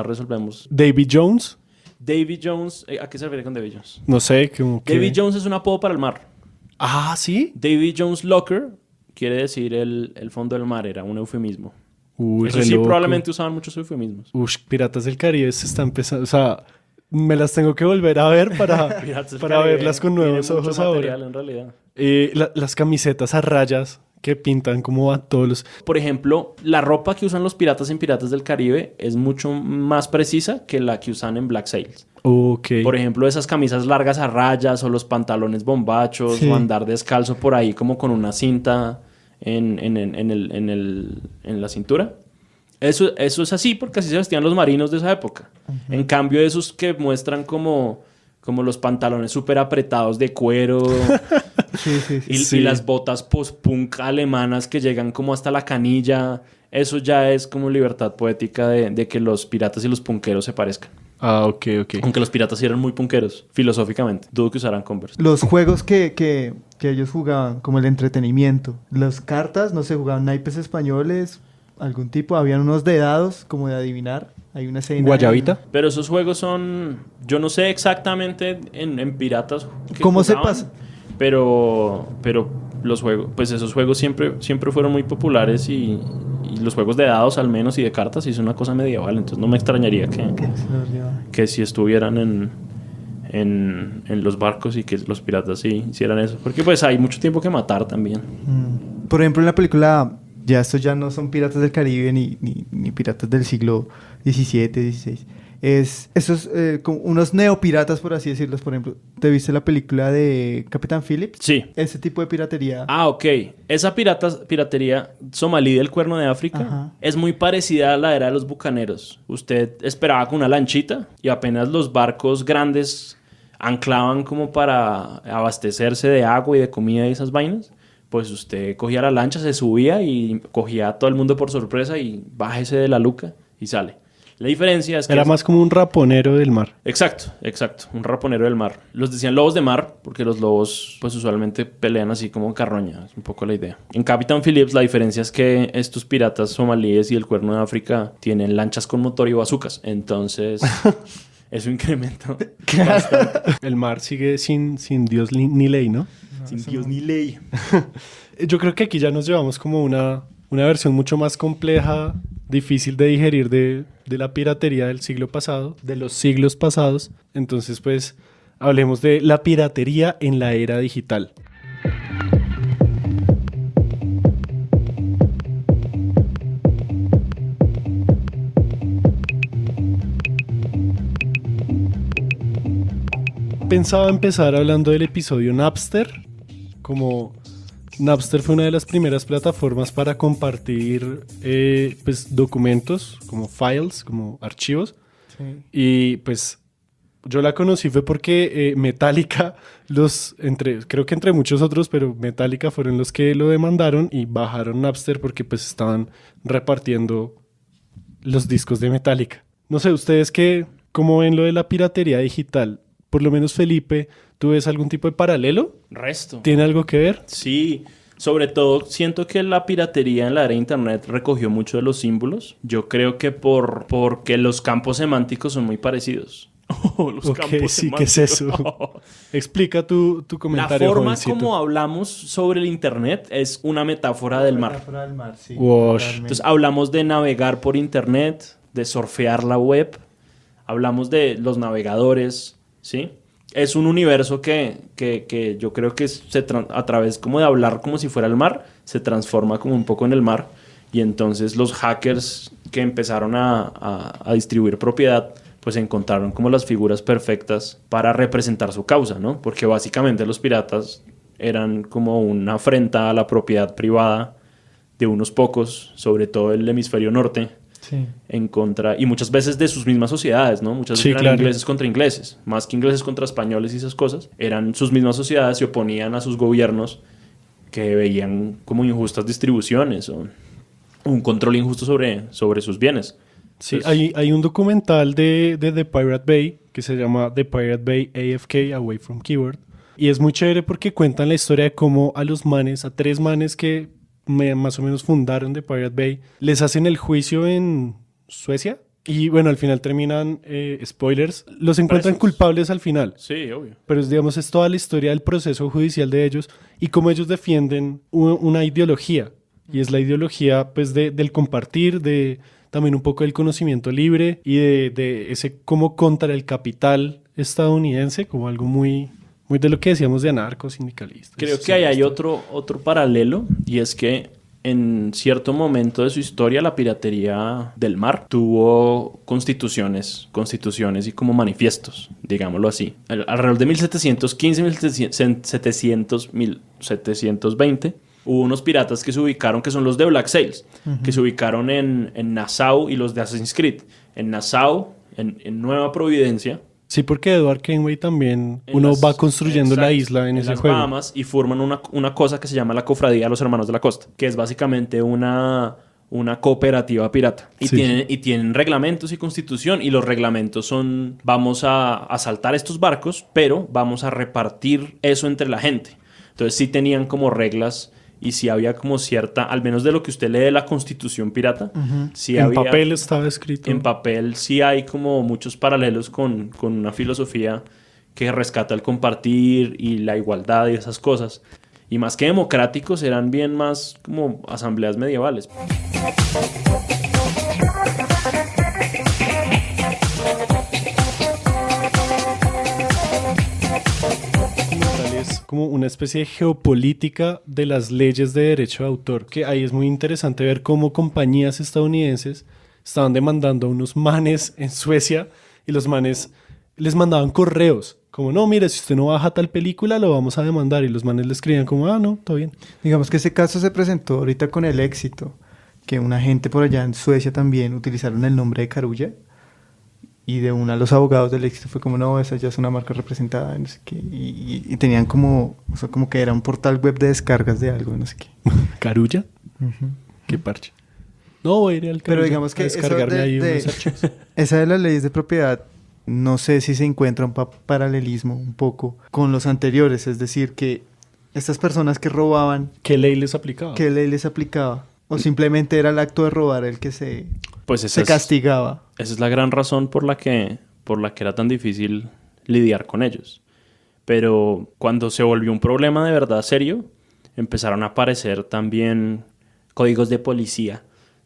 resolvemos. David Jones, Davy Jones... ¿A qué se refiere con Davy Jones? no sé, como que... Davy Jones es un apodo para el mar. Ah, ¿sí? Davy Jones Locker quiere decir el fondo del mar, era un eufemismo. Uy, Eso re sí, loco. probablemente usaban muchos eufemismos. Ush, Piratas del Caribe se está empezando... O sea, me las tengo que volver a ver para, Piratas del para Caribe verlas con tiene nuevos mucho ojos material, ahora. en realidad. Las camisetas a rayas que pintan como a todos los... Por ejemplo, la ropa que usan los piratas en Piratas del Caribe es mucho más precisa que la que usan en Black Sails. Ok. Por ejemplo, esas camisas largas a rayas o los pantalones bombachos Sí. o andar descalzo por ahí como con una cinta en la cintura. Eso es así porque así se vestían los marinos de esa época. En cambio, esos que muestran como los pantalones súper apretados de cuero Sí, sí, sí. y Sí. las botas post-punk alemanas que llegan como hasta la canilla. eso ya es como libertad poética de que los piratas y los punqueros se parezcan. Ah, ok. Aunque los piratas sí eran muy punqueros, filosóficamente. Dudo que usaran Converse. Los juegos que ellos jugaban, como el entretenimiento. Las cartas, no sé, jugaban naipes españoles, algún tipo. Habían unos de dados, como de adivinar. Hay una escena. ¿Guayabita? Pero esos juegos son... Yo no sé exactamente en piratas qué ¿Cómo se jugaban, pasa? Pero los juegos... Pues esos juegos siempre fueron muy populares y los juegos de dados al menos y de cartas sí es una cosa medieval. Entonces no me extrañaría que si estuvieran en los barcos y que los piratas sí hicieran eso. Porque pues hay mucho tiempo que matar también. Por ejemplo, en la película, ya estos ya no son piratas del Caribe ni piratas del siglo XVII, XVI. Esos como unos neopiratas, por así decirlos. Por ejemplo, ¿te viste la película de Capitán Phillips? Sí. Ese tipo de piratería. Ah, ok. Esa piratería somalí del Cuerno de África Ajá. es muy parecida a la era de los bucaneros. Usted esperaba con una lanchita y apenas los barcos grandes anclaban como para abastecerse de agua y de comida y esas vainas, pues usted cogía la lancha, se subía y cogía a todo el mundo por sorpresa y bájese de la luca y sale. La diferencia es que... Era más como un raponero del mar. Exacto. Un raponero del mar. Los decían lobos de mar porque los lobos pues usualmente pelean así como carroña. Es un poco la idea. En Capitán Phillips la diferencia es que estos piratas somalíes y el Cuerno de África tienen lanchas con motor y bazucas. Entonces... Eso incrementa bastante. El mar sigue sin Dios ni ley, ¿no? Sin Dios ni ley. Yo creo que aquí ya nos llevamos como una versión mucho más compleja, difícil de digerir de la piratería del siglo pasado, de los siglos pasados. Entonces, pues, hablemos de la piratería en la era digital. Pensaba empezar hablando del episodio Napster. Como Napster fue una de las primeras plataformas para compartir pues, documentos, como files, como archivos. Sí. Y pues yo la conocí fue porque Metallica, creo que entre muchos otros, pero Metallica fueron los que lo demandaron y bajaron Napster porque pues estaban repartiendo los discos de Metallica. No sé, ¿ustedes cómo ven lo de la piratería digital? Por lo menos Felipe, ¿tú ves algún tipo de paralelo? Resto. ¿Tiene algo que ver? Sí, sobre todo siento que la piratería en la era de internet recogió mucho de los símbolos. Yo creo que porque los campos semánticos son muy parecidos. Los Ok, campos sí, ¿qué es semánticos. eso? Explica tu La comentario, forma jovencito. como hablamos sobre el internet es una metáfora del mar. Metáfora del mar, sí. Wash. Totalmente. Entonces hablamos de navegar por internet, de surfear la web, hablamos de los navegadores, ¿sí? Es un universo que yo creo que a través como de hablar como si fuera el mar, se transforma como un poco en el mar. Y entonces los hackers que empezaron a distribuir propiedad, pues encontraron como las figuras perfectas para representar su causa, ¿no? Porque básicamente los piratas eran como una afrenta a la propiedad privada de unos pocos, sobre todo el hemisferio norte, Sí. en contra, y muchas veces de sus mismas sociedades, ¿no? Muchas Sí, veces eran claro. ingleses contra ingleses, más que ingleses contra españoles y esas cosas, eran sus mismas sociedades, se oponían a sus gobiernos que veían como injustas distribuciones o un control injusto sobre sus bienes. Sí, Entonces, hay un documental de The Pirate Bay que se llama The Pirate Bay AFK, Away from Keyword. Y es muy chévere porque cuentan la historia de cómo a 3 manes que más o menos fundaron The Pirate Bay, les hacen el juicio en Suecia. Y bueno, al final terminan, spoilers, los encuentran Presos. culpables al final. Sí, obvio. Pero digamos, es toda la historia del proceso judicial de ellos y cómo ellos defienden una ideología. Y es la ideología pues del compartir, de también un poco del conocimiento libre y de ese como contra el capital estadounidense, como algo muy de lo que decíamos de anarcosindicalistas. Creo que ahí hay otro paralelo, y es que en cierto momento de su historia la piratería del mar tuvo constituciones y como manifiestos, digámoslo así. Alrededor de 1715, 1720, hubo unos piratas que se ubicaron, que son los de Black Sails, que se ubicaron en Nassau, y los de Assassin's Creed. En Nassau, en Nueva Providencia. Sí, porque Edward Kenway también, En uno las- va construyendo la exacto, isla en ese las juego. Bahamas, y forman una cosa que se llama la Cofradía de los Hermanos de la Costa, que es básicamente una una cooperativa pirata. Y, Sí. tienen reglamentos y constitución, y los reglamentos son: vamos a asaltar estos barcos, pero vamos a repartir eso entre la gente. Entonces sí tenían como reglas, y sí había como cierta, al menos de lo que usted lee de la constitución pirata, sí En había, papel estaba escrito. en papel sí hay como muchos paralelos con una filosofía que rescata el compartir y la igualdad y esas cosas. Y más que democráticos, eran bien más como asambleas medievales. Es como una especie de geopolítica de las leyes de derecho de autor, que ahí es muy interesante ver cómo compañías estadounidenses estaban demandando a unos manes en Suecia, y los manes les mandaban correos como: no, mire, si usted no baja tal película lo vamos a demandar, y los manes le escribían como: ah, no, todo bien. Digamos que ese caso se presentó ahorita con El Éxito, que una gente por allá en Suecia también utilizaron el nombre de Carulla, y de una los abogados del Éxito fue como: no, esa ya es una marca representada, no sé qué, y tenían como, o sea, como que era un portal web de descargas de algo, no sé qué. ¿Carulla? Qué parche. No, voy a ir al Pero Carulla digamos a que eso descargarme ahí de unos archivos. esa de las leyes de propiedad, no sé si se encuentra un paralelismo un poco con los anteriores, es decir, que estas personas que robaban, ¿Qué ley les aplicaba? ¿qué ley les aplicaba? O simplemente era el acto de robar el que se Pues se castigaba. esa es la gran razón por la que era tan difícil lidiar con ellos. Pero cuando se volvió un problema de verdad serio, empezaron a aparecer también códigos de policía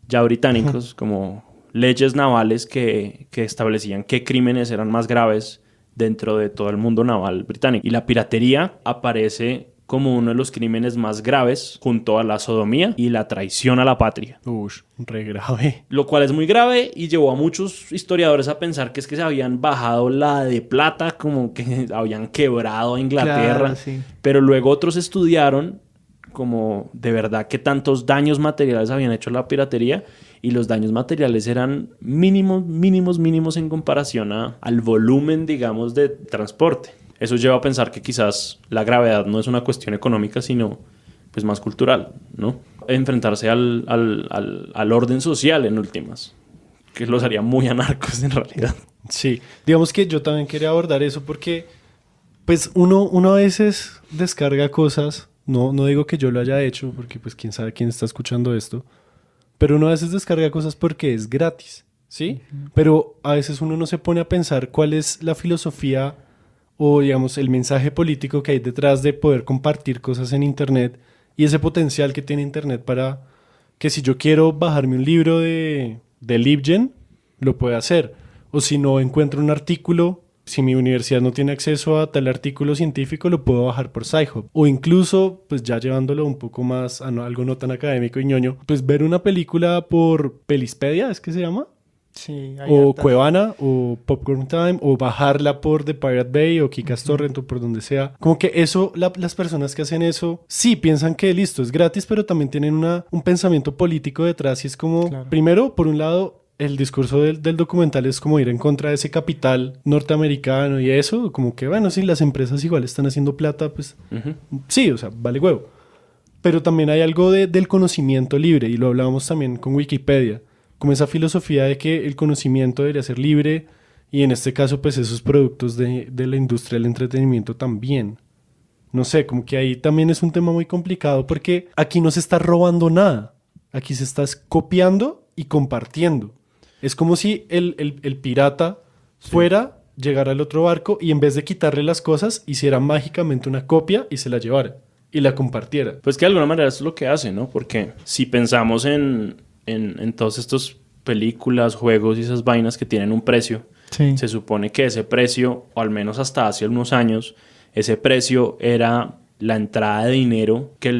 ya británicos, como leyes navales que establecían qué crímenes eran más graves dentro de todo el mundo naval británico. Y la piratería aparece como uno de los crímenes más graves, junto a la sodomía y la traición a la patria. Ush, re grave. Lo cual es muy grave y llevó a muchos historiadores a pensar que es que se habían bajado la de plata, como que habían quebrado a Inglaterra. Claro, sí. Pero luego otros estudiaron como de verdad qué tantos daños materiales habían hecho la piratería, y los daños materiales eran mínimos en comparación al volumen, digamos, de transporte. Eso lleva a pensar que quizás la gravedad no es una cuestión económica, sino pues más cultural, ¿no? Enfrentarse al orden social en últimas, que los haría muy anarcos en realidad. Sí, digamos que yo también quería abordar eso porque pues uno a veces descarga cosas, no digo que yo lo haya hecho porque pues quién sabe quién está escuchando esto, pero uno a veces descarga cosas porque es gratis, ¿sí? Pero a veces uno no se pone a pensar cuál es la filosofía o digamos el mensaje político que hay detrás de poder compartir cosas en internet, y ese potencial que tiene internet para que si yo quiero bajarme un libro de LibGen, lo pueda hacer. O si no encuentro un artículo, si mi universidad no tiene acceso a tal artículo científico, lo puedo bajar por Sci-Hub. O incluso, pues ya llevándolo un poco más a algo no tan académico y ñoño, pues ver una película por Pelispedia, ¿es que se llama? Sí, hay O hartas. Cuevana, o Popcorn Time, o bajarla por The Pirate Bay, o Kikas Torrent, o por donde sea. Como que eso, las personas que hacen eso, sí piensan que listo, es gratis, pero también tienen un pensamiento político detrás. Y es como, Claro. primero, por un lado, el discurso del documental es como ir en contra de ese capital norteamericano y eso, como que, bueno, sí, las empresas igual están haciendo plata, pues sí, o sea, vale huevo. Pero también hay algo del conocimiento libre, y lo hablábamos también con Wikipedia, como esa filosofía de que el conocimiento debería ser libre, y en este caso pues esos productos de la industria del entretenimiento también. No sé, como que ahí también es un tema muy complicado porque aquí no se está robando nada, aquí se está copiando y compartiendo. Es como si el pirata fuera, llegara al otro barco y en vez de quitarle las cosas hiciera mágicamente una copia y se la llevara y la compartiera. Pues que de alguna manera eso es lo que hace, ¿no? Porque si pensamos en todos estos películas, juegos y esas vainas que tienen un precio, Sí. se supone que ese precio, o al menos hasta hace unos años, ese precio era la entrada de dinero que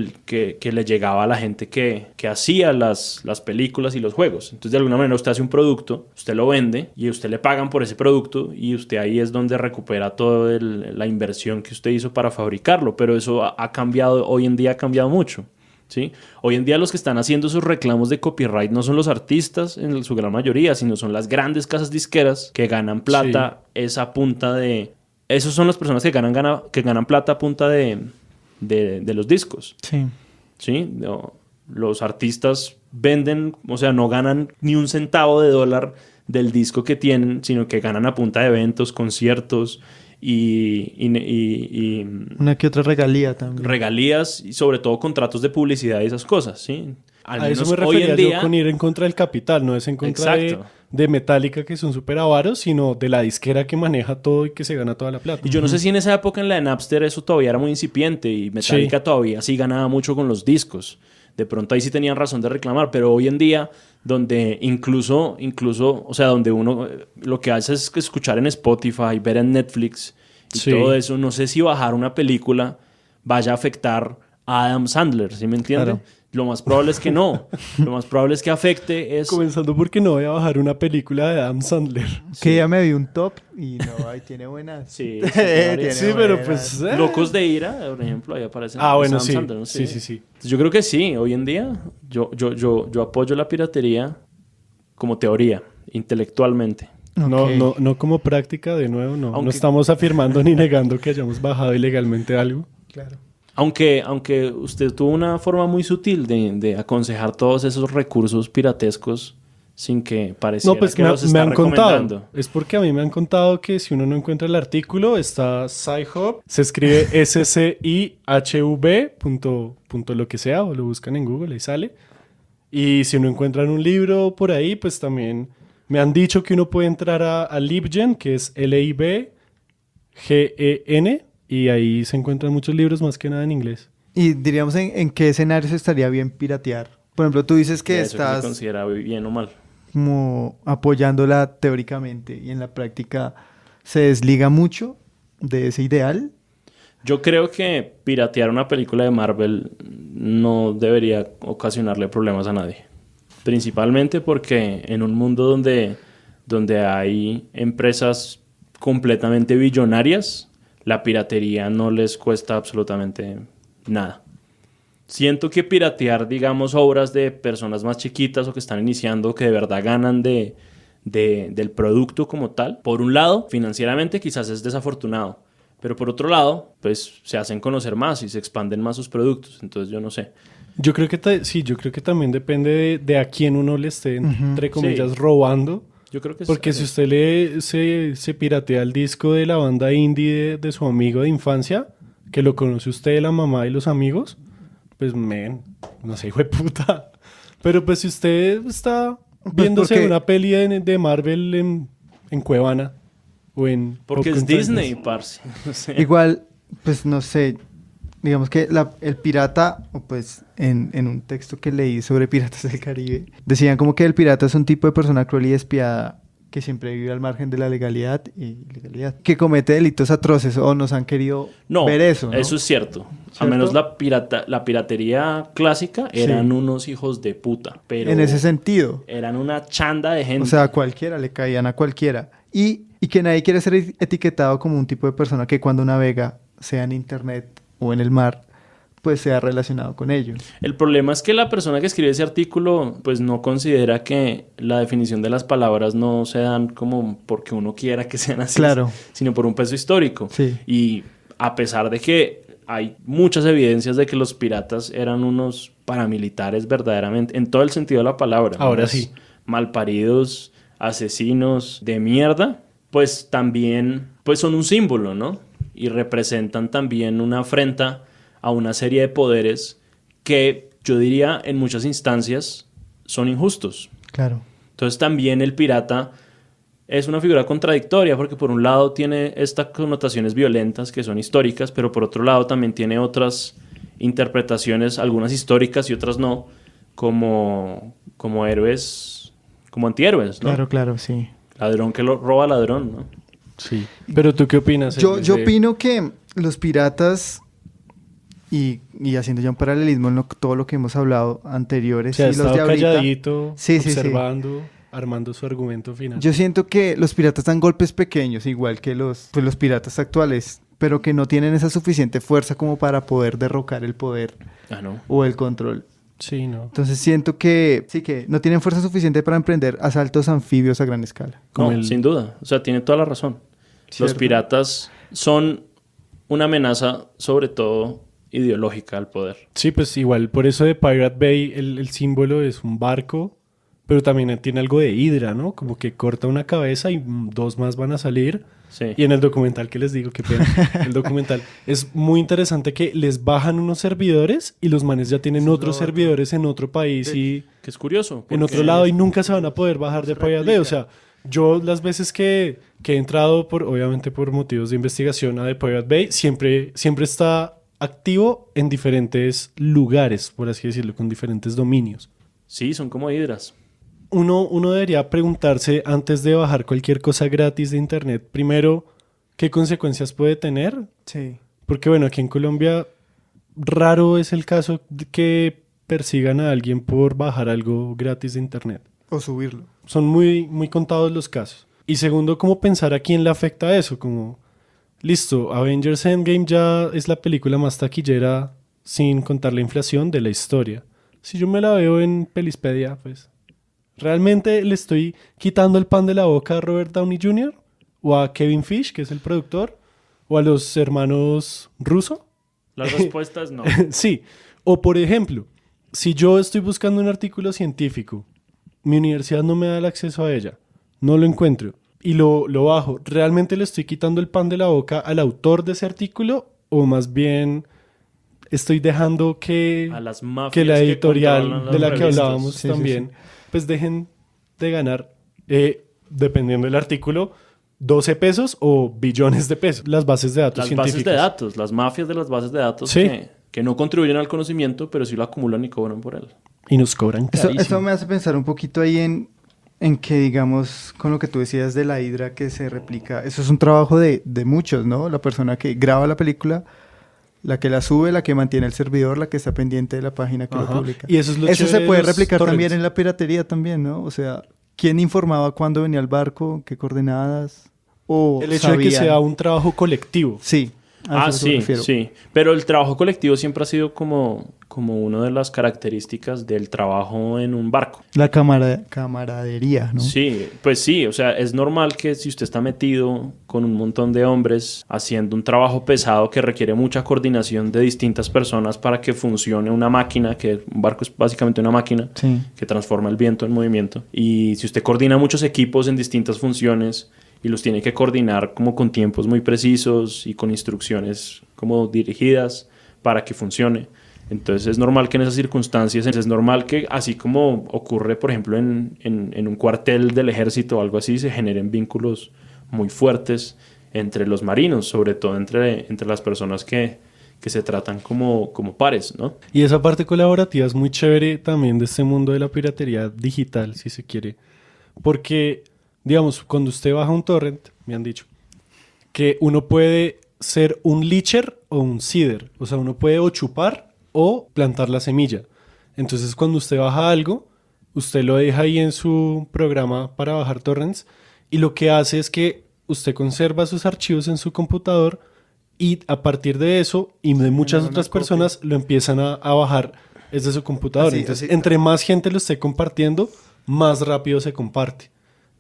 le llegaba a la gente que hacía las películas y los juegos. Entonces, de alguna manera, usted hace un producto, usted lo vende y a usted le pagan por ese producto, y usted ahí es donde recupera toda la inversión que usted hizo para fabricarlo. Pero eso ha cambiado, hoy en día ha cambiado mucho, ¿sí? Hoy en día los que están haciendo esos reclamos de copyright no son los artistas en su gran mayoría, sino son las grandes casas disqueras que ganan plata esa punta de... Esos son las personas que ganan plata a punta de los discos, Sí. ¿sí? No, Los artistas venden, o sea, no ganan ni un centavo de dólar del disco que tienen, sino que ganan a punta de eventos, conciertos y Una que otra regalía también. regalías y sobre todo contratos de publicidad y esas cosas, ¿sí? Al A eso menos me hoy refería en yo día, con ir en contra del capital, no es en contra Exacto. de Metallica que son súper avaros, sino de la disquera que maneja todo y que se gana toda la plata. y yo no sé si en esa época en la de Napster eso todavía era muy incipiente y Metallica Sí. todavía sí ganaba mucho con los discos. De pronto ahí sí tenían razón de reclamar, pero hoy en día donde incluso, o sea, donde uno lo que hace es escuchar en Spotify, ver en Netflix y Sí. todo eso, no sé si bajar una película vaya a afectar a Adam Sandler, ¿sí me entiende? Claro. Lo más probable es que no. Lo más probable es que afecte es... Comenzando porque no voy a bajar una película de Adam Sandler. Que ya me vi un top y no, ahí tiene buenas. Sí, Tiene Sí, pero buenas. pues... Locos de Ira, por ejemplo, ahí aparece Bueno, Adam sí. Sandler, ¿no? Sí, sí, sí. Yo creo que sí, hoy en día yo apoyo la piratería como teoría, intelectualmente. No, Ok. no como práctica, de nuevo, no. Aunque- No estamos afirmando ni negando que hayamos bajado ilegalmente algo. Claro. Aunque usted tuvo una forma muy sutil de aconsejar todos esos recursos piratescos sin que pareciera No, pues que los me está han recomendando. contado. Es porque a mí me han contado que si uno no encuentra el artículo, está Sci-Hub, se escribe SCIHV punto lo que sea, o lo buscan en Google y sale. Y si uno encuentra un libro por ahí, pues también me han dicho que uno puede entrar a LibGen, que es LIBGEN, y ahí se encuentran muchos libros más que nada en inglés. Y diríamos en qué escenarios estaría bien piratear. Por ejemplo, tú dices que De eso que se estás considera bien o mal. como apoyándola teóricamente y en la práctica se desliga mucho de ese ideal. Yo creo que piratear una película de Marvel no debería ocasionarle problemas a nadie. Principalmente porque en un mundo donde hay empresas completamente billonarias, la piratería no les cuesta absolutamente nada. Siento que piratear, digamos, obras de personas más chiquitas o que están iniciando, que de verdad ganan del producto como tal, por un lado, financieramente quizás es desafortunado, pero por otro lado, pues se hacen conocer más y se expanden más sus productos. Entonces yo no sé. Yo creo que sí, yo creo que también depende de a quién uno le esté, entre comillas, Sí. robando. Yo creo que Porque si usted se piratea el disco de la banda indie de su amigo de infancia, que lo conoce usted, la mamá y los amigos, pues no sé, hijo de puta. Pero pues si usted está viéndose porque- una peli de Marvel en Cuevana o en... Porque es Popcorn Disney, Time, parce. No sé. Igual, pues no sé, digamos que el pirata, o pues en un texto que leí sobre Piratas del Caribe, decían como que el pirata es un tipo de persona cruel y despiadada que siempre vive al margen de la legalidad y ilegalidad, que comete delitos atroces o nos han querido No, ver eso, ¿no? eso es cierto. ¿Cierto? Al menos la piratería clásica eran Sí. unos hijos de puta. Pero En ese sentido. eran una chanda de gente. O sea, a cualquiera le caían a cualquiera. Y que nadie quiere ser etiquetado como un tipo de persona que cuando navega, sea en internet o en el mar, pues sea relacionado con ellos. El problema es que la persona que escribe ese artículo pues no considera que la definición de las palabras no se dan como porque uno quiera que sean así, Claro. sino por un peso histórico. Sí. Y a pesar de que hay muchas evidencias de que los piratas eran unos paramilitares verdaderamente, en todo el sentido de la palabra. Ahora unos sí. Malparidos, asesinos de mierda, pues también pues son un símbolo, ¿no? Y representan también una afrenta a una serie de poderes que yo diría en muchas instancias son injustos. Claro. Entonces también el pirata es una figura contradictoria porque por un lado tiene estas connotaciones violentas que son históricas, pero por otro lado también tiene otras interpretaciones, algunas históricas y otras no, como héroes, como antihéroes, ¿no? Claro, sí. Ladrón que lo roba ladrón, ¿no? Sí. Pero ¿tú qué opinas? Yo Elvis, de- opino que los piratas, y haciendo ya un paralelismo en todo lo que hemos hablado anteriores, Se ha y los estado de ahorita, calladito, Sí, sí. observando, armando su argumento final. yo siento que los piratas dan golpes pequeños, igual que los piratas actuales, pero que no tienen esa suficiente fuerza como para poder derrocar el poder Ah, no. o el control. Sí, no. Entonces siento que sí, que no tienen fuerza suficiente para emprender asaltos anfibios a gran escala. Como No, el- sin duda. O sea, tiene toda la razón. Los Cierto. piratas son una amenaza sobre todo ideológica al poder. Sí, pues igual por eso de Pirate Bay el símbolo es un barco, pero también tiene algo de hidra, ¿no? Como que corta una cabeza y dos más van a salir. Sí. Y en el documental que les digo, qué pena, el documental es muy interesante que les bajan unos servidores y los manes ya tienen otros servidores en otro país y Que es curioso. en porque- otro lado y nunca se van a poder bajar de Pirate Bay. O sea, yo las veces que he entrado, obviamente por motivos de investigación a The Pirate Bay, siempre está activo en diferentes lugares, por así decirlo, con diferentes dominios. Sí, son como hidras. Uno debería preguntarse antes de bajar cualquier cosa gratis de internet, primero, ¿qué consecuencias puede tener? Sí. Porque bueno, aquí en Colombia raro es el caso de que persigan a alguien por bajar algo gratis de internet. O subirlo. Son muy, muy contados los casos. Y segundo, ¿cómo pensar a quién le afecta eso? Como, listo, Avengers Endgame ya es la película más taquillera sin contar la inflación de la historia. Si yo me la veo en Pelispedia, pues... ¿realmente le estoy quitando el pan de la boca a Robert Downey Jr.? ¿O a Kevin Feige, que es el productor? ¿O a los hermanos Russo? La respuesta es no. Sí. O por ejemplo, si yo estoy buscando un artículo científico, mi universidad no me da el acceso a ella, no lo encuentro y lo bajo, ¿realmente le estoy quitando el pan de la boca al autor de ese artículo? ¿O más bien estoy dejando que, A las mafias que la que editorial controlan las de la que revistas? hablábamos Sí, sí, también, pues dejen de ganar, dependiendo del artículo, 12 pesos o billones de pesos? Las bases de datos Las científicas. bases de datos, las mafias de las bases de datos Sí. que no contribuyen al conocimiento, pero sí lo acumulan y cobran por él. Y nos cobran carísimo. Eso me hace pensar un poquito ahí en que, digamos, con lo que tú decías de la hidra que se replica, eso es un trabajo de muchos, ¿no? La persona que graba la película, la que la sube, la que mantiene el servidor, la que está pendiente de la página que Ajá. lo publica. Y eso es lo Eso chévere se de puede los replicar torrents. también en la piratería también, ¿no? O sea, ¿quién informaba cuándo venía el barco? ¿Qué coordenadas? O El hecho de que sabían. sea un trabajo colectivo. Sí. A eso Sí, me refiero. sí. Pero el trabajo colectivo siempre ha sido como una de las características del trabajo en un barco. La camaradería, ¿no? Sí, pues sí, o sea, es normal que si usted está metido con un montón de hombres haciendo un trabajo pesado que requiere mucha coordinación de distintas personas para que funcione una máquina, que un barco es básicamente una máquina Sí. que transforma el viento en movimiento. Y si usted coordina muchos equipos en distintas funciones y los tiene que coordinar como con tiempos muy precisos y con instrucciones como dirigidas para que funcione. Entonces es normal que en esas circunstancias, es normal que así como ocurre, por ejemplo, en un cuartel del ejército o algo así, se generen vínculos muy fuertes entre los marinos, sobre todo entre las personas que se tratan como pares, ¿no? Y esa parte colaborativa es muy chévere también de este mundo de la piratería digital, si se quiere. Porque, digamos, cuando usted baja un torrent, me han dicho, que uno puede ser un leacher o un seeder. O sea, uno puede o chupar o plantar la semilla. Entonces, cuando usted baja algo, usted lo deja ahí en su programa para bajar torrents y lo que hace es que usted conserva sus archivos en su computador y a partir de eso y de muchas Genera una otras personas lo empiezan a bajar desde su computador. Así, Entonces, así. entre más gente lo esté compartiendo, más rápido se comparte.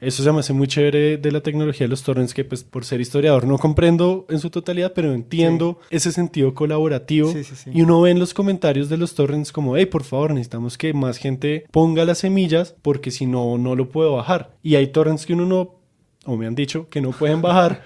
Eso se me hace muy chévere de la tecnología de los torrents, que pues por ser historiador no comprendo en su totalidad, pero entiendo ese sentido colaborativo. Sí, sí, sí. Y uno ve en los comentarios de los torrents como, hey, por favor, necesitamos que más gente ponga las semillas porque si no, no lo puedo bajar. Y hay torrents que uno no, o me han dicho, que no pueden bajar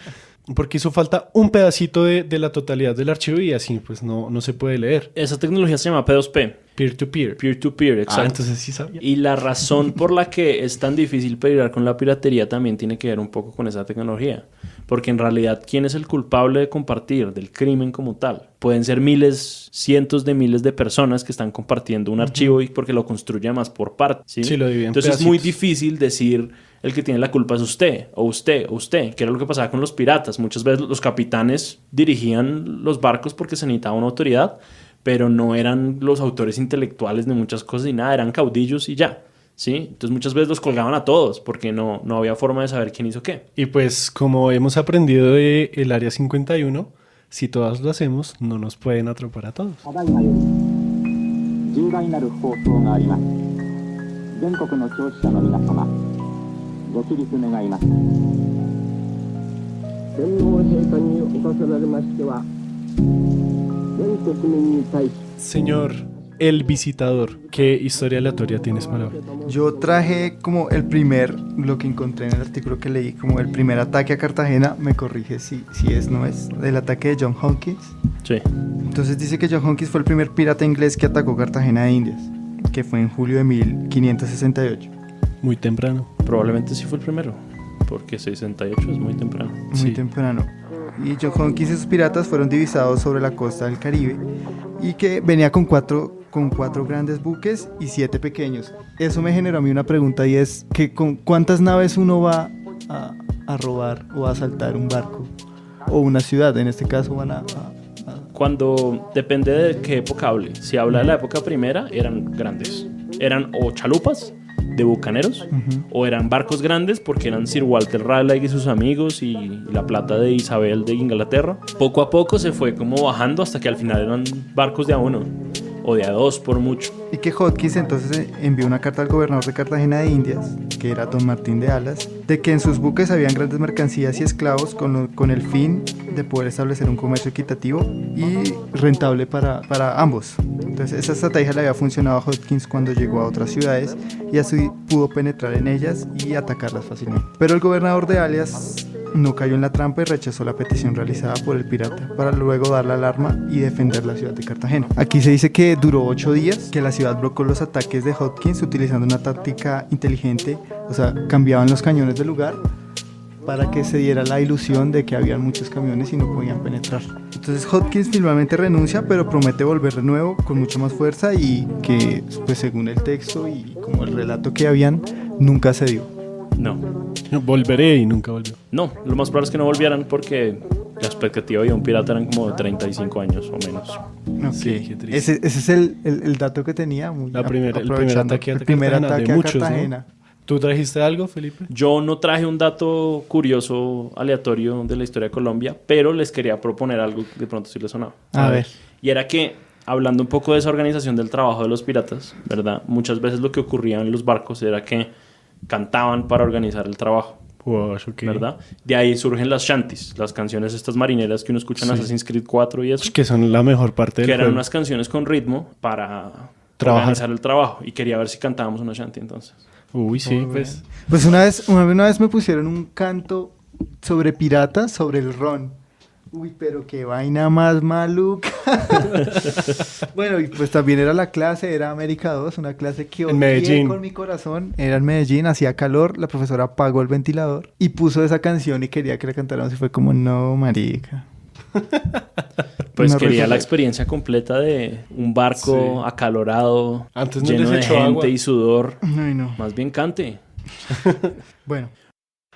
porque hizo falta un pedacito de la totalidad del archivo y así pues no se puede leer. Esa tecnología se llama P2P, Peer-to-peer. peer-to-peer, exacto. Entonces sí sabía. Y la razón por la que es tan difícil pelear con la piratería también tiene que ver un poco con esa tecnología. Porque en realidad, ¿quién es el culpable de compartir, del crimen como tal? Pueden ser miles, cientos de miles de personas que están compartiendo un archivo y porque lo construye más por parte. ¿Sí? Sí, lo dividen en Entonces es muy pedacitos. difícil decir el que tiene la culpa es usted, o usted, o usted, que era lo que pasaba con los piratas. Muchas veces los capitanes dirigían los barcos porque se necesitaba una autoridad, pero no eran los autores intelectuales de muchas cosas y nada, eran caudillos y ya, ¿sí? Entonces muchas veces los colgaban a todos porque no había forma de saber quién hizo qué. Y pues como hemos aprendido de el Área 51, si todas lo hacemos, no nos pueden atrapar a todos. ただいまより重大なる放送があります。全国の聴取者の皆様、ご起立願います。天皇陛下におかせられましては、全国民に対し Señor, el visitador, ¿qué historia aleatoria tienes para hoy? Yo traje como lo que encontré en el artículo que leí, como el primer ataque a Cartagena, me corrige si no es, el ataque de John Hawkins. Sí. Entonces dice que John Hawkins fue el primer pirata inglés que atacó Cartagena de Indias, que fue en julio de 1568. Muy temprano. Probablemente sí fue el primero, porque 68 es muy temprano. Muy Sí. temprano. Y John Hawkins y sus piratas fueron divisados sobre la costa del Caribe y que venía con cuatro grandes buques y 7 pequeños. Eso me generó a mí una pregunta y es que con cuántas naves uno va a robar o a asaltar un barco o una ciudad. En este caso van a Cuando depende de qué época hable. Si habla de la época primera, eran grandes. Eran o chalupas de bucaneros, o eran barcos grandes porque eran Sir Walter Raleigh y sus amigos y la plata de Isabel de Inglaterra. Poco a poco se fue como bajando hasta que al final eran barcos de A1 o de A2 por mucho. Y que Hawkins entonces envió una carta al gobernador de Cartagena de Indias, que era Don Martín de Alas, de que en sus buques habían grandes mercancías y esclavos con el fin de poder establecer un comercio equitativo y rentable para ambos. Entonces esa estrategia le había funcionado a Hawkins cuando llegó a otras ciudades y así pudo penetrar en ellas y atacarlas fácilmente. Pero el gobernador de Alias no cayó en la trampa y rechazó la petición realizada por el pirata para luego dar la alarma y defender la ciudad de Cartagena. Aquí se dice que duró 8 días, que la ciudad bloqueó los ataques de Hawkins utilizando una táctica inteligente, o sea, cambiaban los cañones de lugar para que se diera la ilusión de que habían muchos camiones y no podían penetrar. Entonces Hawkins finalmente renuncia, pero promete volver de nuevo con mucha más fuerza y que, pues según el texto y como el relato que habían, nunca se dio. No. Volveré y nunca volvió. No, lo más probable es que no volvieran porque la expectativa de un pirata eran como de 35 años o menos. Ok. Sí, qué triste. Ese es el dato que tenía. Muy El primer aprovechando. ataque a El primer Cartagena, ataque de a muchos, ¿no? Cartagena. ¿Tú trajiste algo, Felipe? Yo no traje un dato curioso, aleatorio de la historia de Colombia, pero les quería proponer algo que de pronto sí les sonaba. A ver. Y era que, hablando un poco de esa organización del trabajo de los piratas, ¿verdad? Muchas veces lo que ocurría en los barcos era que cantaban para organizar el trabajo, Wow, ok. ¿verdad? De ahí surgen las shanties, las canciones estas marineras que uno escucha en Sí. Assassin's Creed 4 y eso, Que son la mejor parte del que eran juego. unas canciones con ritmo para Trabajar. organizar el trabajo. Y quería ver si cantábamos una shanty entonces. Uy, sí, pues. Pues una vez me pusieron un canto sobre piratas, sobre el ron. Uy, pero qué vaina más maluca. Bueno, y pues también era la clase, era América 2, una clase que En odié Medellín. con mi corazón. Era en Medellín, hacía calor, la profesora apagó el ventilador y puso esa canción y quería que la cantáramos y fue como, no, marica. Pues Una quería la referencia. experiencia completa de un barco Sí. acalorado, Antes no lleno les de echó gente agua. y sudor. Ay, no. Más bien cante. Bueno,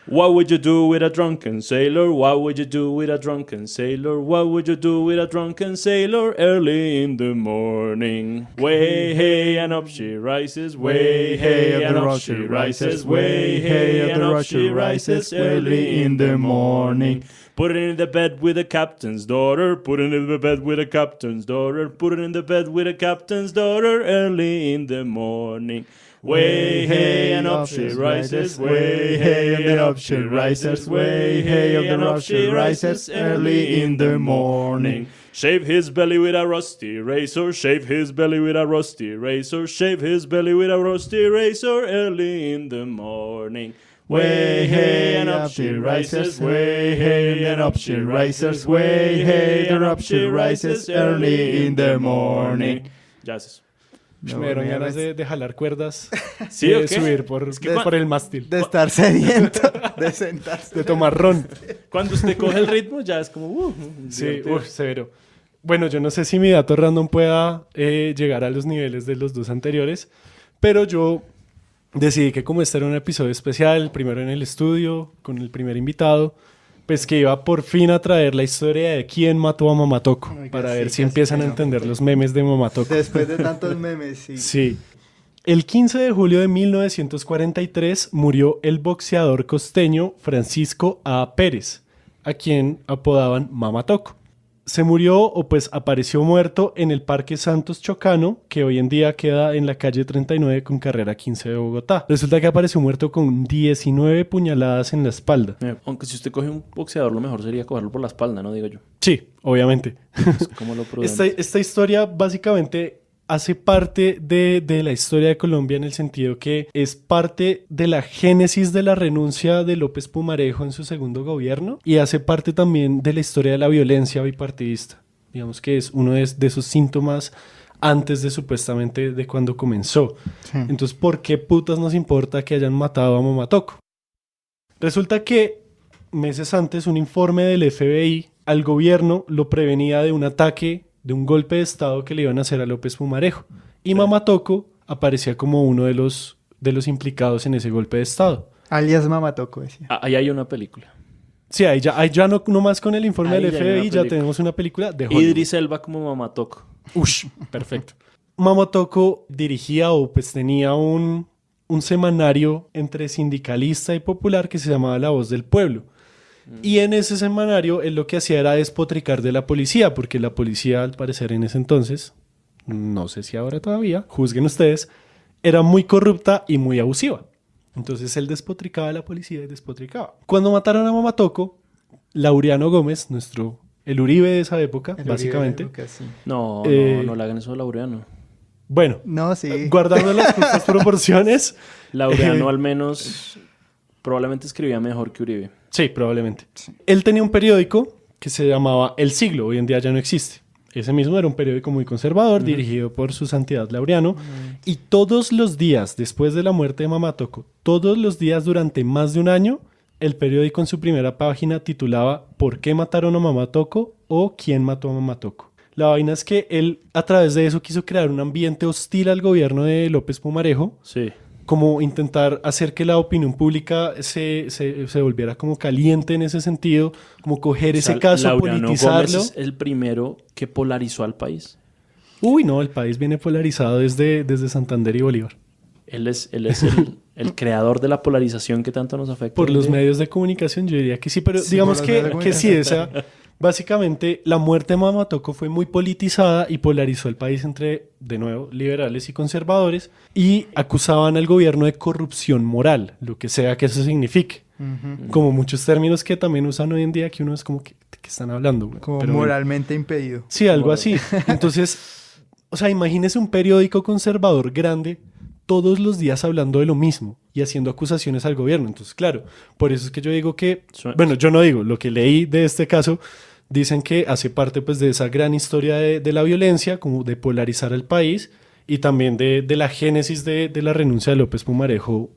What would you do with a drunken sailor? What would you do with a drunken sailor? What would you do with a drunken sailor early in the morning? Way hey and up she rises, way hey and up she rises, way hey and up she rises early in the morning. Put it in the bed with the captain's daughter, put it in the bed with the captain's daughter, put it in the bed with the captain's daughter early in the morning. Way hey and up she rises, way hey and then up she rises, way hey and up she rises early in the morning. Shave his belly with a rusty razor, shave his belly with a rusty razor, shave his belly with a rusty razor early in the morning. Way hey and up she rises, way hey and up she rises, way hey and up she rises early in the morning. Ya es eso. no, Me dieron mira, ganas de jalar cuerdas. ¿Sí o de qué? subir por, Es que por el mástil. de estar sediento, de sentarse. De tomar ron. Cuando usted coge el ritmo ya es como... Sí, divertido. severo. Bueno, yo no sé si mi dato random pueda llegar a los niveles de los dos anteriores, pero yo decidí que como este era un episodio especial, el primero en el estudio, con el primer invitado, pues que iba por fin a traer la historia de quién mató a Mamatoco, Oiga, para sí, ver si casi empiezan que a no. entender los memes de Mamatoco. Después de tantos memes, sí. Sí. El 15 de julio de 1943 murió el boxeador costeño Francisco A. Pérez, a quien apodaban Mamatoco. se murió o pues apareció muerto en el Parque Santos Chocano, que hoy en día queda en la calle 39 con carrera 15 de Bogotá. Resulta que apareció muerto con 19 puñaladas en la espalda. Aunque si usted coge un boxeador, lo mejor sería cogerlo por la espalda, ¿no? Digo yo. Sí, obviamente. Es como lo prudente. Esta historia básicamente hace parte de la historia de Colombia en el sentido que es parte de la génesis de la renuncia de López Pumarejo en su segundo gobierno y hace parte también de la historia de la violencia bipartidista. Digamos que es uno de esos síntomas antes de supuestamente de cuando comenzó. Sí. Entonces, ¿por qué putas nos importa que hayan matado a Mamatoco? Resulta que meses antes un informe del FBI al gobierno lo prevenía de un ataque, de un golpe de estado que le iban a hacer a López Pumarejo. Y Mamatoco aparecía como uno de los implicados en ese golpe de estado. Alias Mamatoco, decía. Ahí hay una película. Sí, ahí ya no más con el informe Ahí del ya hay una FBI, ya película. tenemos una película de Hollywood. Idris Elba como Mamatoco. Ush, perfecto. Mamatoco dirigía o pues tenía un semanario entre sindicalista y popular que se llamaba La Voz del Pueblo. Y en ese semanario él lo que hacía era despotricar de la policía, porque la policía al parecer en ese entonces, no sé si ahora todavía, juzguen ustedes, era muy corrupta y muy abusiva. Entonces él despotricaba de la policía y despotricaba. Cuando mataron a Mamatoco, Laureano Gómez, el Uribe de esa época, El básicamente. Uribe, Lucas, sí. No, Eh, no le hagan eso a Laureano. Bueno, No, sí. guardando las justas proporciones. Laureano al menos probablemente escribía mejor que Uribe. Sí, probablemente. Él tenía un periódico que se llamaba El Siglo, hoy en día ya no existe. Ese mismo era un periódico muy conservador, dirigido por su santidad Laureano. Y todos los días, después de la muerte de Mamatoco, todos los días durante más de un año, el periódico en su primera página titulaba ¿Por qué mataron a Mamatoco? O ¿Quién mató a Mamatoco? La vaina es que él, a través de eso, quiso crear un ambiente hostil al gobierno de López Pumarejo, Sí. como intentar hacer que la opinión pública se volviera como caliente en ese sentido, como coger O sea, ese caso, Laureano politizarlo. Gómez es el primero que polarizó al país. Uy, no, el país viene polarizado desde Santander y Bolívar. Él es el creador de la polarización que tanto nos afecta. Por hoy los en día. medios de comunicación, yo diría que sí, pero Sí, digamos por los medios de que sí, básicamente la muerte de Mamatoco fue muy politizada y polarizó el país entre, de nuevo, liberales y conservadores y acusaban al gobierno de corrupción moral, lo que sea que eso signifique. Ujú. Como muchos términos que también usan hoy en día que uno es como que, ¿de qué están hablando? güey? Como Pero bueno. moralmente impedido. Sí, algo así. Entonces, o sea, imagínese un periódico conservador grande todos los días hablando de lo mismo y haciendo acusaciones al gobierno. Entonces, claro, por eso es que yo digo que, bueno, yo no digo, lo que leí de este caso, dicen que hace parte pues de esa gran historia de la violencia, como de polarizar al país y también de la génesis de la renuncia de López Pumarejo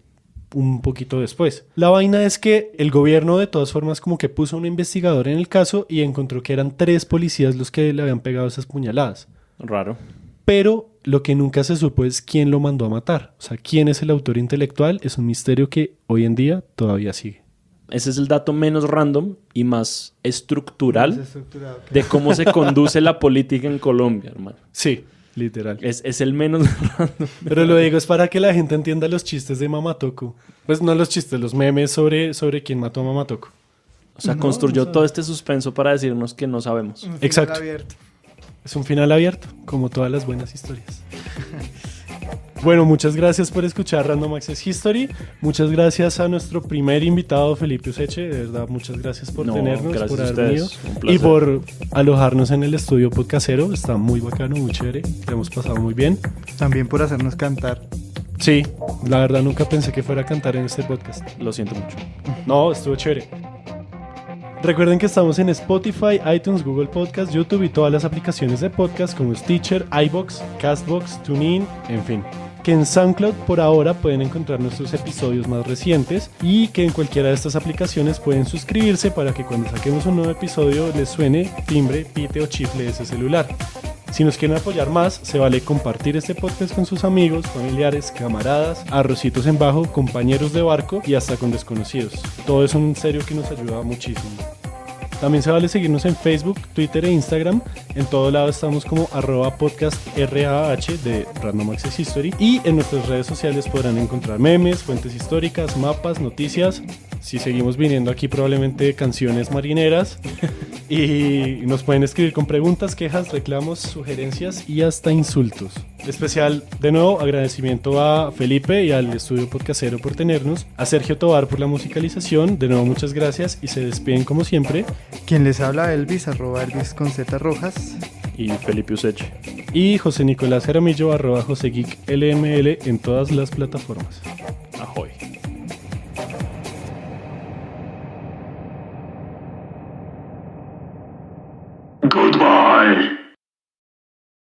un poquito después. La vaina es que el gobierno de todas formas como que puso un investigador en el caso y encontró que eran 3 policías los que le habían pegado esas puñaladas. Raro. Pero lo que nunca se supo es quién lo mandó a matar. O sea, quién es el autor intelectual es un misterio que hoy en día todavía sigue. Ese es el dato menos random y más estructural Más estructurado, claro. de cómo se conduce la política en Colombia, hermano. Sí, literal. Es el menos random. Pero lo digo es para que la gente entienda los chistes de Mamatoco. Pues no los chistes, los memes sobre quién mató a Mamatoco. O sea, No, construyó o sea- todo este suspenso para decirnos que no sabemos. Un final Exacto. abierto. Es un final abierto, como todas las buenas historias. Bueno, muchas gracias por escuchar Random Access History. Muchas gracias a nuestro primer invitado, Felipe Useche. De verdad, muchas gracias por No, tenernos, gracias por a haber venido. ustedes. Un Y placer. por alojarnos en el estudio podcastero. Está muy bacano, muy chévere. Lo hemos pasado muy bien. También por hacernos cantar. Sí, la verdad nunca pensé que fuera a cantar en este podcast. Lo siento mucho. No, estuvo chévere. Recuerden que estamos en Spotify, iTunes, Google Podcast, YouTube y todas las aplicaciones de podcast como Stitcher, iVoox, Castbox, TuneIn, en fin. Que en SoundCloud por ahora pueden encontrar nuestros episodios más recientes y que en cualquiera de estas aplicaciones pueden suscribirse para que cuando saquemos un nuevo episodio les suene timbre, pite o chifle de ese celular. Si nos quieren apoyar más, se vale compartir este podcast con sus amigos, familiares, camaradas, arrocitos en bajo, compañeros de barco y hasta con desconocidos. Todo eso en serio que nos ayuda muchísimo. También se vale seguirnos en Facebook, Twitter e Instagram. En todo lado estamos como @podcastrah de Random Access History. Y en nuestras redes sociales podrán encontrar memes, fuentes históricas, mapas, noticias Si seguimos viniendo aquí, probablemente canciones marineras. Y nos pueden escribir con preguntas, quejas, reclamos, sugerencias y hasta insultos. Especial, de nuevo, agradecimiento a Felipe y al Estudio Podcastero por tenernos, a Sergio Tobar por la musicalización, de nuevo muchas gracias y se despiden como siempre. Quien les habla, Elvis, @Elvis con Z Rojas. Y Felipe Useche. Y José Nicolás Jaramillo, @JoséGeekLML en todas las plataformas.